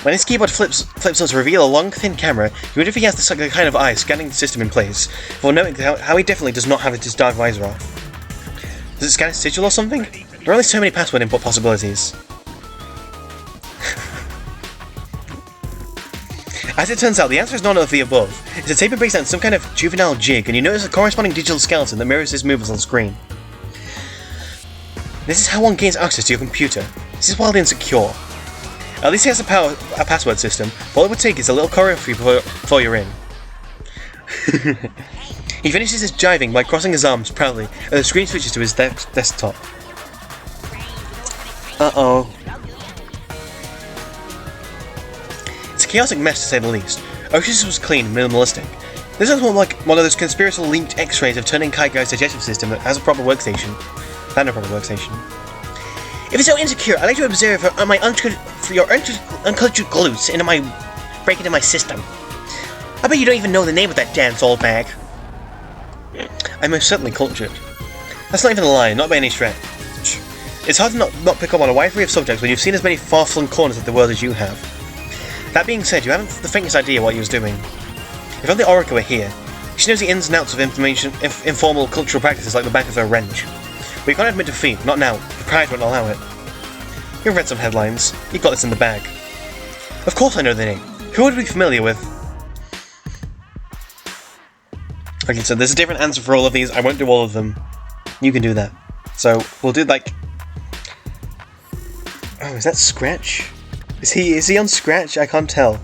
Speaker 2: When his keyboard flips up to reveal a long, thin camera, you wonder if he has the kind of eye scanning the system in place, before noting how he definitely does not have his dark visor off. Does it scan a sigil or something? There are only so many password input possibilities. As it turns out, the answer is none of the above. It's a tape that breaks down some kind of juvenile jig, and you notice a corresponding digital skeleton that mirrors his movements on screen. This is how one gains access to your computer. This is wildly insecure. At least he has a password system, but all it would take is a little choreography before you're in. He finishes his jiving by crossing his arms proudly, and the screen switches to his desktop. Uh-oh. It's a chaotic mess to say the least. Ocean's was clean and minimalistic. This is more like one of those conspiratorial linked x-rays of turning Kai Guy's digestive system that has a proper workstation. If it's so insecure, I'd like to observe your uncultured glutes break into my system. I bet you don't even know the name of that damn old bag. I'm most certainly cultured. That's not even a lie, not by any stretch. It's hard to not pick up on a wide array of subjects when you've seen as many far-flung corners of the world as you have. That being said, you haven't the faintest idea what he was doing. If only Orica were here. She knows the ins and outs of informal cultural practices like the back of her wrench. But you can't admit defeat, not now. The pride won't allow it. You've read some headlines. You've got this in the bag. Of course I know the name. Who would be familiar with? Okay, so there's a different answer for all of these. I won't do all of them. You can do that. So, we'll do like... Oh, is that Scratch? Is he on Scratch? I can't tell.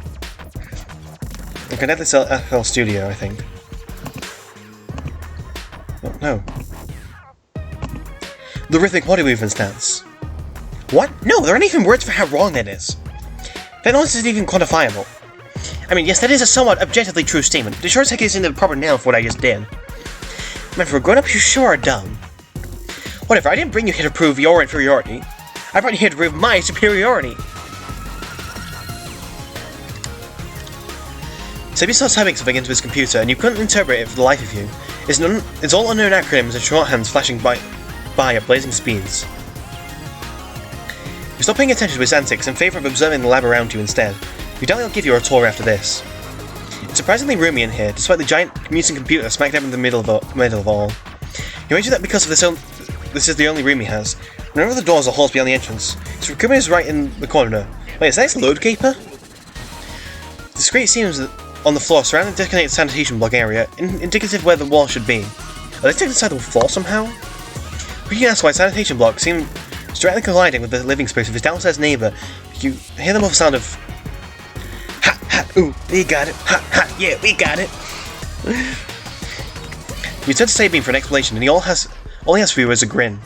Speaker 2: I can definitely sell FL Studio, I think. Oh, no. The rhythmic body movement stance. What? No, there aren't even words for how wrong that is. That nonsense isn't even quantifiable. I mean, yes, that is a somewhat objectively true statement, but it sure as heck isn't the proper noun for what I just did. Man, for a grown-up, you sure are dumb. Whatever, I didn't bring you here to prove your inferiority. I brought you here to prove my superiority. Sebi starts typing something into his computer, and you couldn't interpret it for the life of you. It's all unknown acronyms and shorthands flashing by at blazing speeds. You stop paying attention to his antics in favour of observing the lab around you instead. You doubt he'll give you a tour after this. It's surprisingly roomy in here, despite the giant commuting computer smack dab in the middle of all. You imagine that because of this is the only room he has. Whenever the doors or halls beyond the entrance, his equipment is right in the corner. Wait, is that his load gaper? The screen seems on the floor surrounding the designated sanitation block area, indicative where the wall should be. Are they taken inside the floor somehow? You can ask why sanitation blocks seem directly colliding with the living space of his downstairs neighbour. You hear the muffled sound of ha ha ooh, we got it, ha ha yeah, we got it. You turn to Sabine for an explanation, and all he has for you is a grin.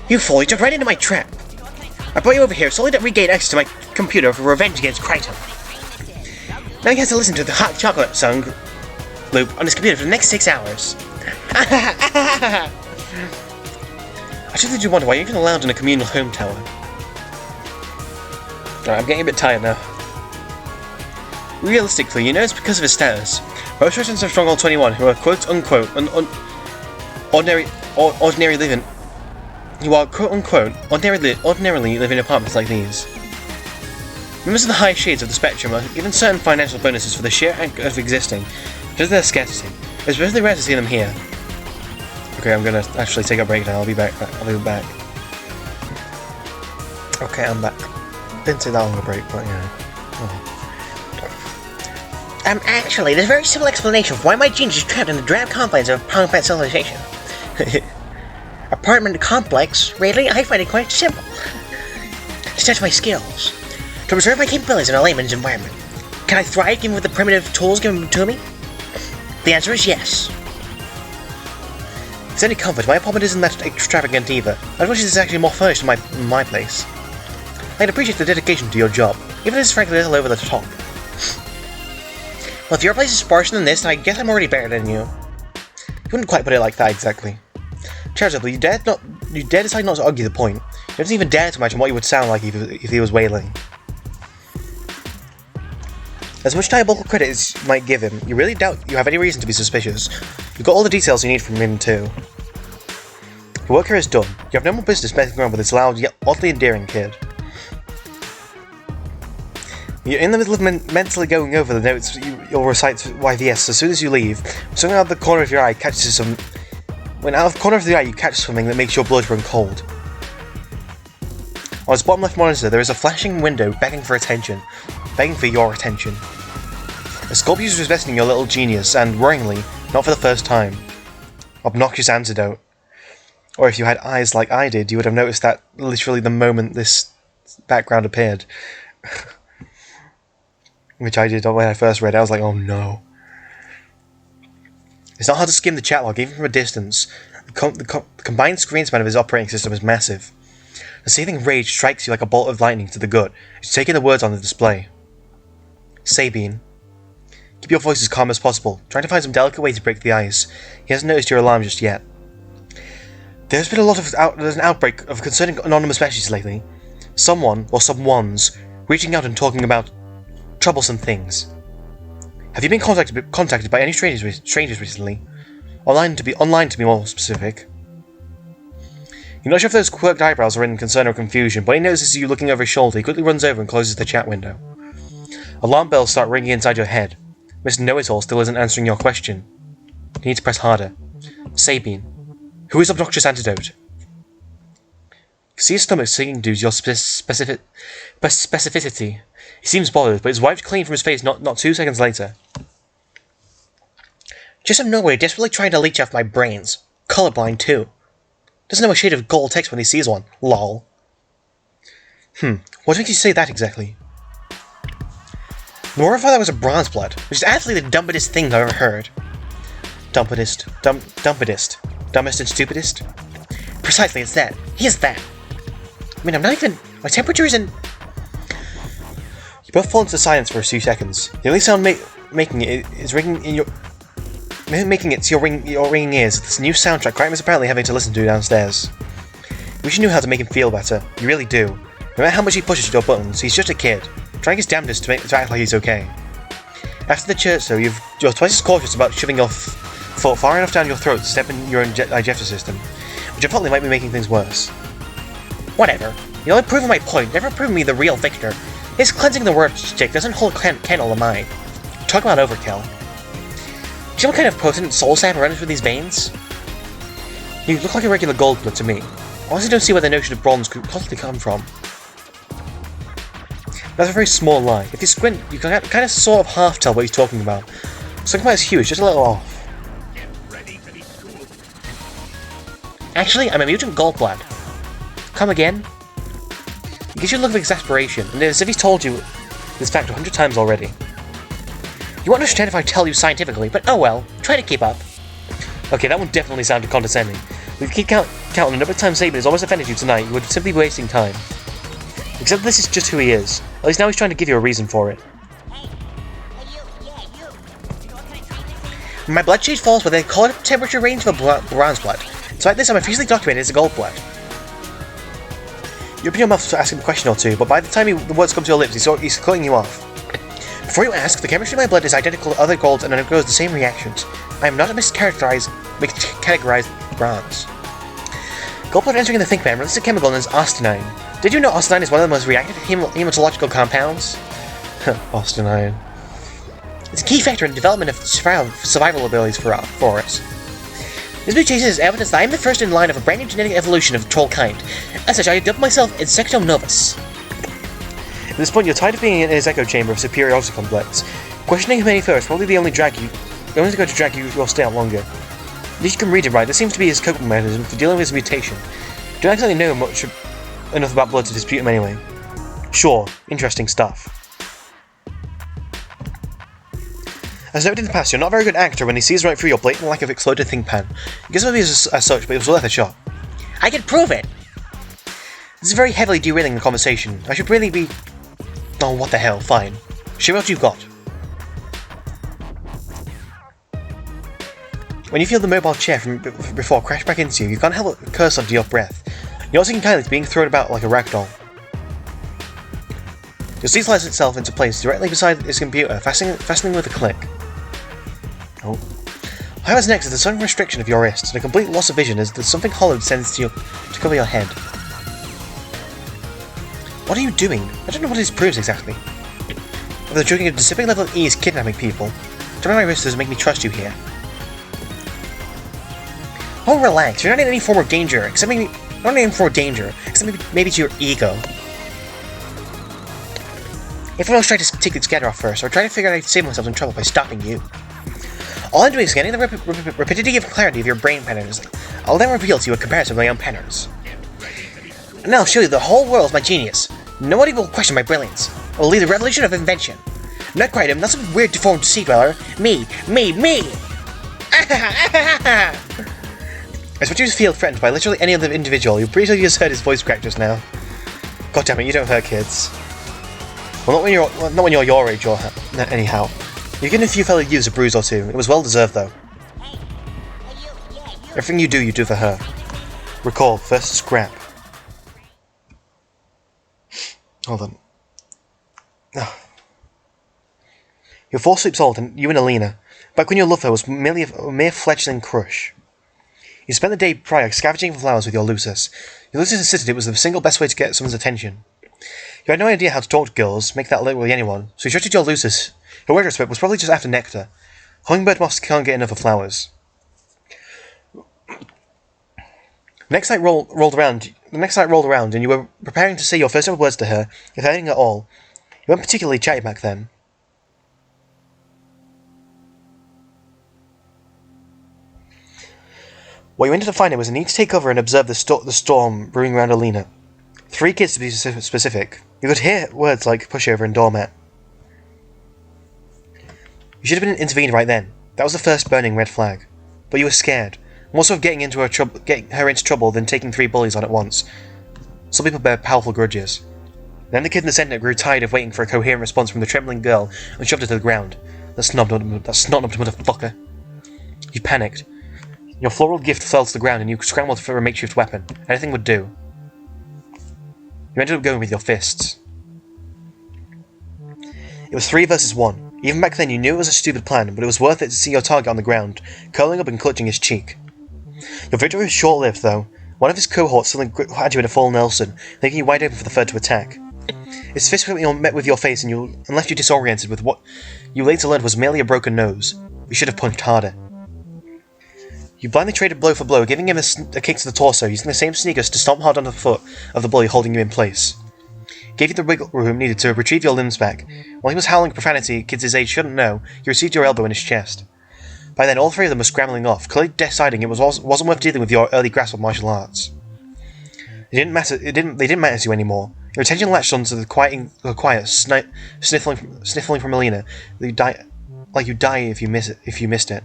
Speaker 2: You fool, you jumped right into my trap. I brought you over here solely to regain access to my computer for revenge against Kryton. Now he has to listen to the hot chocolate song loop on his computer for the next 6 hours. I just did wonder why you're even allowed in a communal home tower. Alright, I'm getting a bit tired now. Realistically, you know it's because of his status. Most residents of Stronghold 21 who are quote-unquote ordinary living You are quote-unquote ordinarily live in apartments like these. Members of the higher shades of the spectrum are given certain financial bonuses for the sheer act of existing, because of their scarcity. It's really rare to see them here. Okay, I'm gonna actually take a break now. I'll be back. Okay, I'm back. Didn't take that long a break, but yeah.
Speaker 3: Actually, there's a very simple explanation for why my genius is trapped in the drab confines of combat civilization. Apartment complex, really? I find it quite simple. To test my skills. To preserve my capabilities in a layman's environment. Can I thrive given with the primitive tools given to me? The answer is yes.
Speaker 2: It's any comfort, my apartment isn't that extravagant either. I wish it's actually more furnished than my place. I'd appreciate the dedication to your job, even if it's frankly a little over the top.
Speaker 3: Well, if your place is sparser than this, then I guess I'm already better than you.
Speaker 2: You wouldn't quite put it like that exactly. Charitably, you dare decide not to argue the point. You don't even dare to imagine what you would sound like if he was wailing. As much diabolical credit as you might give him, you really doubt you have any reason to be suspicious. You've got all the details you need from him too. Your work here is done. You have no more business messing around with this loud yet oddly endearing kid. You're in the middle of mentally going over the notes you'll recite to YVS as soon as you leave. Something out of the corner of your eye catches some... When out of the corner of the eye you catch something that makes your blood run cold. On its bottom left monitor there is a flashing window begging for your attention. A sculpture is investing your little genius, and worryingly, not for the first time. Obnoxious antidote. Or if you had eyes like I did, you would have noticed that literally the moment this background appeared. Which I did when I first read it, I was like, oh no. It's not hard to skim the chat log, even from a distance. The combined screen span of his operating system is massive. The seething rage strikes you like a bolt of lightning to the gut as you take in the words on the display. Sabine. Keep your voice as calm as possible, trying to find some delicate way to break the ice. He hasn't noticed your alarm just yet. There's been there's an outbreak of concerning anonymous messages lately. Someone, or someones, reaching out and talking about troublesome things. Have you been contacted by any strangers recently? Online to be more specific. You're not sure if those quirked eyebrows are in concern or confusion, but he notices you looking over his shoulder. He quickly runs over and closes the chat window. Alarm bells start ringing inside your head. Mr. Know-It-All still isn't answering your question. You need to press harder. Sabine. Who is Obnoxious Antidote? You see his stomach sinking due to your specificity. He seems bothered, but is wiped clean from his face not 2 seconds later.
Speaker 3: Just some nobody desperately trying to leech off my brains. Colorblind, too. Doesn't know a shade of gold text when he sees one. Lol.
Speaker 2: What makes you say that exactly?
Speaker 3: Nor if I thought that was a bronze blood, which is absolutely the dumbest thing I've ever heard.
Speaker 2: Dumbest. Dumbest and stupidest?
Speaker 3: Precisely, it's that. He is that. I mean, I'm not even... My temperature isn't...
Speaker 2: You both fall into silence for a few seconds. The only sound making it is ringing in your... Making it to your ringing ears. This new soundtrack Crichton is apparently having to listen to downstairs. You wish you knew how to make him feel better. You really do. No matter how much he pushes your buttons, he's just a kid, trying his damnedest to act like he's okay. After the church, though, you're twice as cautious about shoving your foot far enough down your throat to step in your own digestive system, which apparently might be making things worse.
Speaker 3: Whatever. You're only proving my point, never proving me the real victor. His cleansing the word stick doesn't hold candle to mine. Talk about overkill. Do you know what kind of potent soul sap runs through these veins?
Speaker 2: You look like a regular gold blood to me. I honestly don't see where the notion of bronze could possibly come from. That's a very small lie. If you squint, you can kind of sort of half tell what he's talking about. Something about his hue is just a little off.
Speaker 3: Actually, I'm a mutant gold blood.
Speaker 2: Come again? He gives you a look of exasperation, and it's as if he's told you this fact 100 times already.
Speaker 3: You won't understand if I tell you scientifically, but oh well, try to keep up.
Speaker 2: Okay, that one definitely sounded condescending. If you keep counting the number of times Sabin has almost offended you tonight, you would simply be wasting time. Except this is just who he is. At least now he's trying to give you a reason for it.
Speaker 3: My blood shade falls within the color temperature range of a bronze blood, so at this I'm officially documented as a gold blood.
Speaker 2: You open your mouth to ask him a question or two, but by the time the words come to your lips, he's cutting you off.
Speaker 3: Before you ask, the chemistry of my blood is identical to other golds and undergoes the same reactions. I am not a mischaracterized bronze. Gulpwood entering the think pan releases a chemical known as austenine. Did you know austenine is one of the most reactive hematological compounds? Austenine. It's a key factor in the development of survival abilities for us. This mutation is evidence that I am the first in line of a brand new genetic evolution of the troll kind. As such, I dubbed myself Insecto Novus. At this point, you're tired of being in his echo chamber of superiority complex. Questioning him any further is probably the only going to drag your stay out longer. At least you can read it right. This seems to be his coping mechanism for dealing with his mutation. Don't actually know enough about blood to dispute him anyway. Sure, interesting stuff. As noted in the past, you're not a very good actor when he sees right through your blatant lack of exploded think pan. I guess maybe as such, but it was worth a shot. I can prove it! This is very heavily derailing the conversation. I should really be... Oh, what the hell, fine. Show me what you've got. When you feel the mobile chair from before crash back into you, you can't help but curse under your breath. You're also kindly being thrown about like a ragdoll. Your seat slides itself into place directly beside his computer, fastening with a click. Oh. What happens next is the sudden restriction of your wrists and a complete loss of vision as something hollow descends to cover your head. What are you doing? I don't know what this proves exactly. With the joking of disturbing level of ease kidnapping people, turning my wrists doesn't make me trust you here. Oh, relax. You're not in any form of danger, except maybe to your ego. Everyone else tried to take the scatter off first, or try to figure out how to save myself in trouble by stopping you. All I'm doing is getting the rapidity of clarity of your brain patterns. I'll then reveal to you a comparison of my own patterns. And I'll show you the whole world is my genius. Nobody will question my brilliance. I will lead the revolution of invention. Not quite him, not some weird deformed sea dweller. Me! I suppose you feel threatened by literally any other individual. You pretty sure you just heard his voice crack just now. God damn it, you don't hurt kids. Well, not when you're your age, or anyhow. You've given a few fellow youths a bruise or two. It was well deserved, though. Everything you do for her. Recall, first scrap. Hold on. You're 4 sleeps old, and you and Alina. Back when your love for her was merely a mere fledgling crush. You spent the day prior scavenging for flowers with your Lucis. Your Lucis insisted it was the single best way to get someone's attention. You had no idea how to talk to girls, make that literally anyone, so you trusted your Lucis, who in retrospect was probably just after nectar. Hummingbird moths can't get enough of flowers. The next night rolled around, and you were preparing to say your first ever words to her, if anything at all. You weren't particularly chatty back then. What you ended up finding was a need to take cover and observe the storm brewing around Alina. 3 kids to be specific. You could hear words like pushover and doormat. You should have been intervened right then. That was the first burning red flag. But you were scared. More so of getting her into trouble than taking 3 bullies on at once. Some people bear powerful grudges. Then the kid in the centre grew tired of waiting for a coherent response from the trembling girl and shoved her to the ground. That snot-nubbed motherfucker. You panicked. Your floral gift fell to the ground and you scrambled for a makeshift weapon. Anything would do. You ended up going with your fists. It was 3 versus 1. Even back then you knew it was a stupid plan, but it was worth it to see your target on the ground, curling up and clutching his cheek. Your victory was short-lived, though. One of his cohorts suddenly had you in a full Nelson, leaving you wide open for the third to attack. His fist met with your face and left you disoriented with what you later learned was merely a broken nose. You should have punched harder. You blindly traded blow for blow, giving him a kick to the torso, using the same sneakers to stomp hard on the foot of the bully holding you in place. Gave you the wiggle room needed to retrieve your limbs back. While he was howling profanity kids his age shouldn't know, you received your elbow in his chest. By then, all 3 of them were scrambling off, clearly deciding it wasn't worth dealing with your early grasp of martial arts. They didn't matter to you anymore. Your attention latched onto the quiet sniffling from Alina. You'd die if you missed it.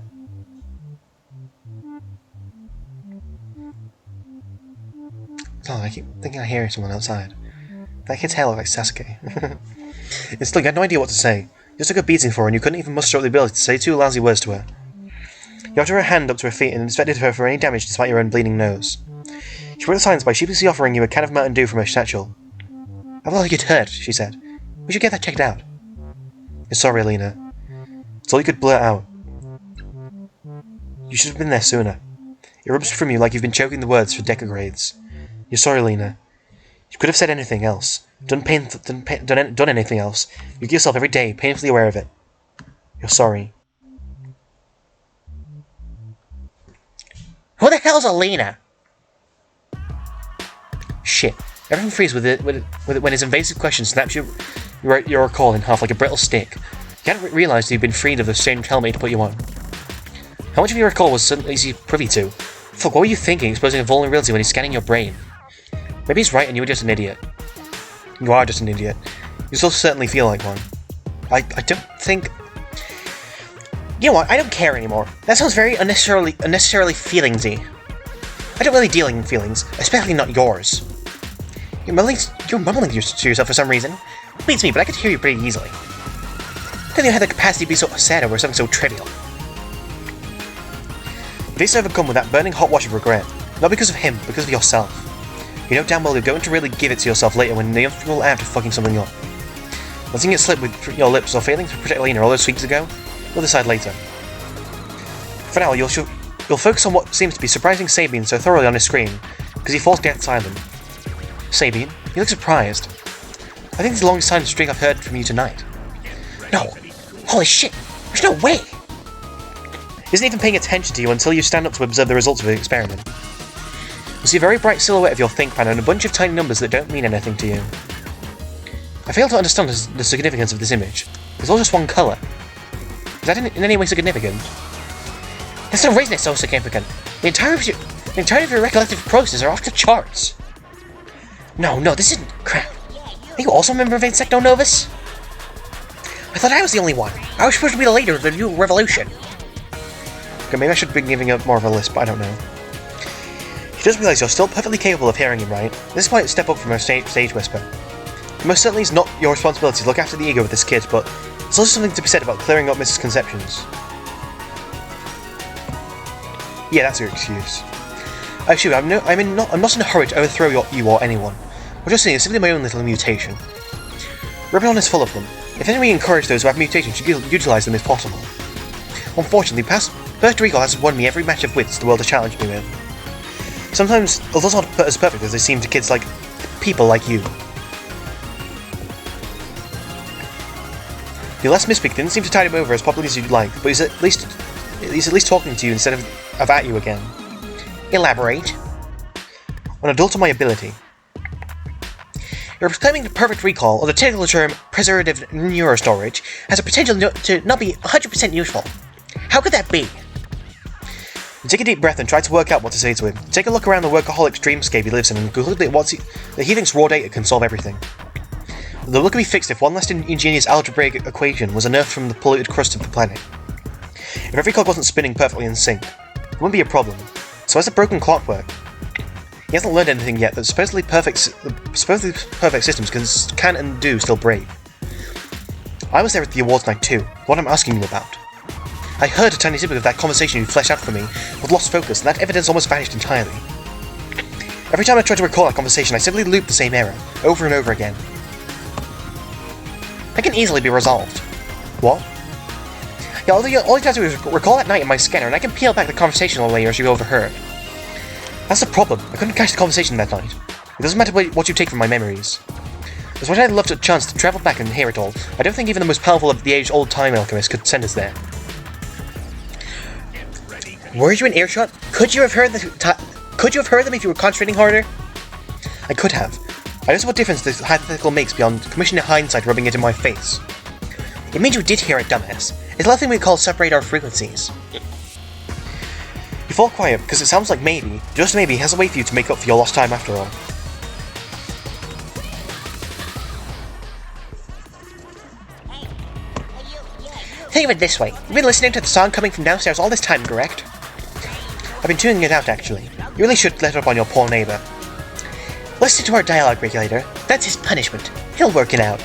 Speaker 3: Oh, I keep thinking I hear someone outside. That kid's hair looks like Sasuke. And still, you had no idea what to say. You just took a beating for her and you couldn't even muster up the ability to say 2 lousy words to her. You held her hand up to her feet and inspected her for any damage despite your own bleeding nose. She broke the silence by sheepishly offering you a can of Mountain Dew from her satchel. I felt like you'd hurt, she said. We should get that checked out. You're sorry, Alina. It's all you could blurt out. You should have been there sooner. It rubs from you like you've been choking the words for decades.
Speaker 2: You're sorry, Lena. You could have said anything else. Done anything else. You give yourself every day, painfully aware of it. You're sorry.
Speaker 3: Who the hell's Alina?
Speaker 2: Shit. Everything freezes when his invasive question snaps your recall in half like a brittle stick. You hadn't realised you'd been freed of the strange helmet to put you on. How much of your recall was suddenly privy to? Fuck, what were you thinking, exposing a vulnerability when he's scanning your brain? Maybe he's right and you were just an idiot. You are just an idiot. You still certainly feel like one. I don't think...
Speaker 3: You know what, I don't care anymore. That sounds very unnecessarily feelingsy. I don't really deal in feelings, especially not yours. You're mumbling to yourself for some reason. Beats me, but I could hear you pretty easily. I didn't even have the capacity to be so sad over something so trivial.
Speaker 2: This overcome with that burning hot wash of regret. Not because of him, but because of yourself. You know damn well you're going to really give it to yourself later when the uncomfortable act of fucking something up. Letting it slip with your lips or failing to protect Lena all those weeks ago, we'll decide later. For now, you'll focus on what seems to be surprising Sabian so thoroughly on his screen, because he falls dead silent. Sabian, you look surprised. I think it's the longest time streak I've heard from you tonight.
Speaker 3: No. Holy shit. There's no way.
Speaker 2: He isn't even paying attention to you until you stand up to observe the results of the experiment. You see a very bright silhouette of your ThinkPad and a bunch of tiny numbers that don't mean anything to you. I fail to understand the significance of this image. It's all just one colour. Is that in any way significant?
Speaker 3: There's no reason it's so significant. The entirety of your recollective processes are off the charts. No, this isn't crap. Are you also a member of Insecto Novus? I thought I was the only one. I was supposed to be the leader of the new revolution.
Speaker 2: Okay, maybe I should be giving up more of a list, but I don't know. He does realise you're still perfectly capable of hearing him, right? This is quite a step up from a stage whisper. Most certainly it's not your responsibility to look after the ego of this kid, but there's also something to be said about clearing up misconceptions. Yeah, that's your excuse. Actually, I'm not in a hurry to overthrow you or anyone. We're just saying it's simply my own little mutation. Ripon is full of them. If any we encourage those who have mutations to utilise them if possible. Unfortunately, First Recall has won me every match of wits the world has challenged me with. Sometimes, although not as perfect as they seem to kids like people like you. Your last misspeak didn't seem to tide him over as popularly as you'd like, but he's at least talking to you instead of at you again.
Speaker 3: Elaborate.
Speaker 2: An adult of my ability.
Speaker 3: You're claiming the perfect recall, or the technical term preservative neurostorage, has a potential to not be 100% useful. How could that be?
Speaker 2: You take a deep breath and try to work out what to say to him. Take a look around the workaholic's dreamscape he lives in and conclude that he thinks raw data can solve everything. The world could be fixed if one less ingenious algebraic equation was unearthed from the polluted crust of the planet. If every clock wasn't spinning perfectly in sync, it wouldn't be a problem. So why's the broken clock work? He hasn't learned anything yet that supposedly perfect systems can and do still break. I was there at the awards night too, what I'm asking you about. I heard a tiny snippet of that conversation you fleshed out for me, but lost focus, and that evidence almost vanished entirely. Every time I tried to recall that conversation, I simply looped the same error, over and over again.
Speaker 3: That can easily be resolved.
Speaker 2: What?
Speaker 3: Yeah, all you have to do is recall that night in my scanner, and I can peel back the conversational layers you overheard.
Speaker 2: That's the problem. I couldn't catch the conversation that night. It doesn't matter what you take from my memories. As much as I'd love a chance to travel back and hear it all, I don't think even the most powerful of the age-old time alchemists could send us there.
Speaker 3: Were you in earshot? Could you have heard them if you were concentrating harder?
Speaker 2: I could have. I don't know what difference this hypothetical makes beyond commissioning hindsight rubbing it in my face.
Speaker 3: It means you did hear it, dumbass. It's a little thing we call separate our frequencies.
Speaker 2: You fall quiet because it sounds like maybe, just maybe, he has a way for you to make up for your lost time after all.
Speaker 3: Think of it this way. You've been listening to the song coming from downstairs all this time, correct?
Speaker 2: I've been tuning it out, actually. You really should let up on your poor neighbour.
Speaker 3: Listen to our dialogue regulator. That's his punishment. He'll work it out.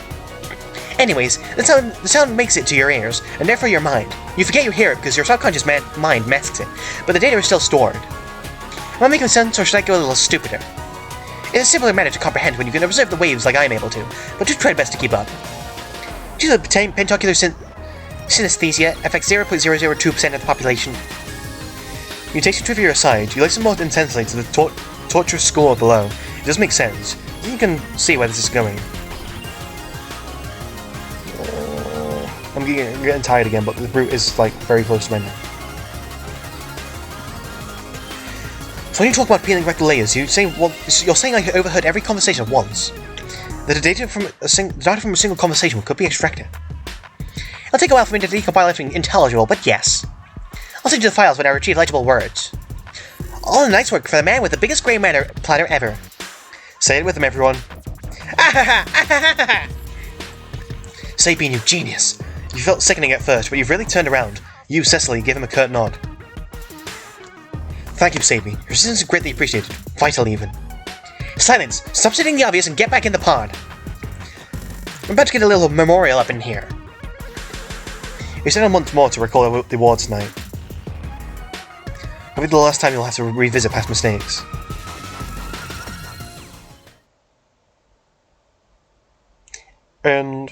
Speaker 3: Anyways, the sound makes it to your ears, and therefore your mind. You forget you hear it because your subconscious mind masks it, but the data is still stored. Am I making sense, or should I go a little stupider? It's a simpler matter to comprehend when you can observe the waves like I'm able to, but do try best to keep up. Due to the pentacular synesthesia affects 0.002% of the population.
Speaker 2: You take some trivia aside, you listen more intensely to the torturous score below, It does make sense. You can see where this is going. I'm getting tired again, but the route is like very close to ending. So when you talk about peeling back the layers, you're saying I overheard every conversation once. That the data from a single conversation could be extracted. It'll take a while for me to decompile everything intelligible, but yes. I'll send you the files when I retrieve legible words. All the nice work for the man with the biggest grey matter platter ever. Say it with him, everyone. Sabine, you genius. You felt sickening at first, but you've really turned around. You, Cecily, give him a curt nod. Thank you, Sabine. Your assistance is greatly appreciated. Vital, even. Silence! Stop stating the obvious and get back in the pod! I'm about to get a little memorial up in here. We still have a month more to recall the awards night. Probably the last time you'll have to revisit past mistakes. And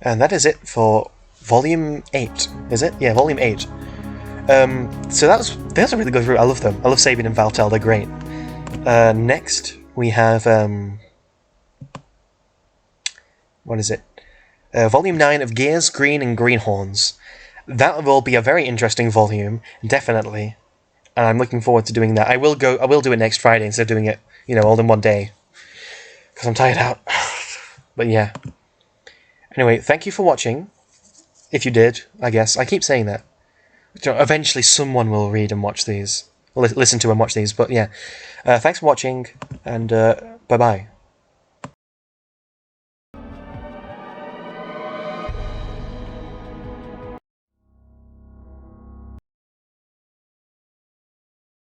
Speaker 2: that is it for Volume 8, is it? Yeah, Volume 8. So that's a really good route. I love them. I love Sabine and Valtel, they're great. Next, we have, what is it? Volume 9 of Gears, Green, and Greenhorns. That will be a very interesting volume, definitely. And I'm looking forward to doing that. I will do it next Friday instead of doing it, all in one day. Because I'm tired out. But yeah. Anyway, thank you for watching. If you did, I guess. I keep saying that. Eventually someone will read and watch these. Listen to and watch these, but yeah. Thanks for watching, and bye-bye.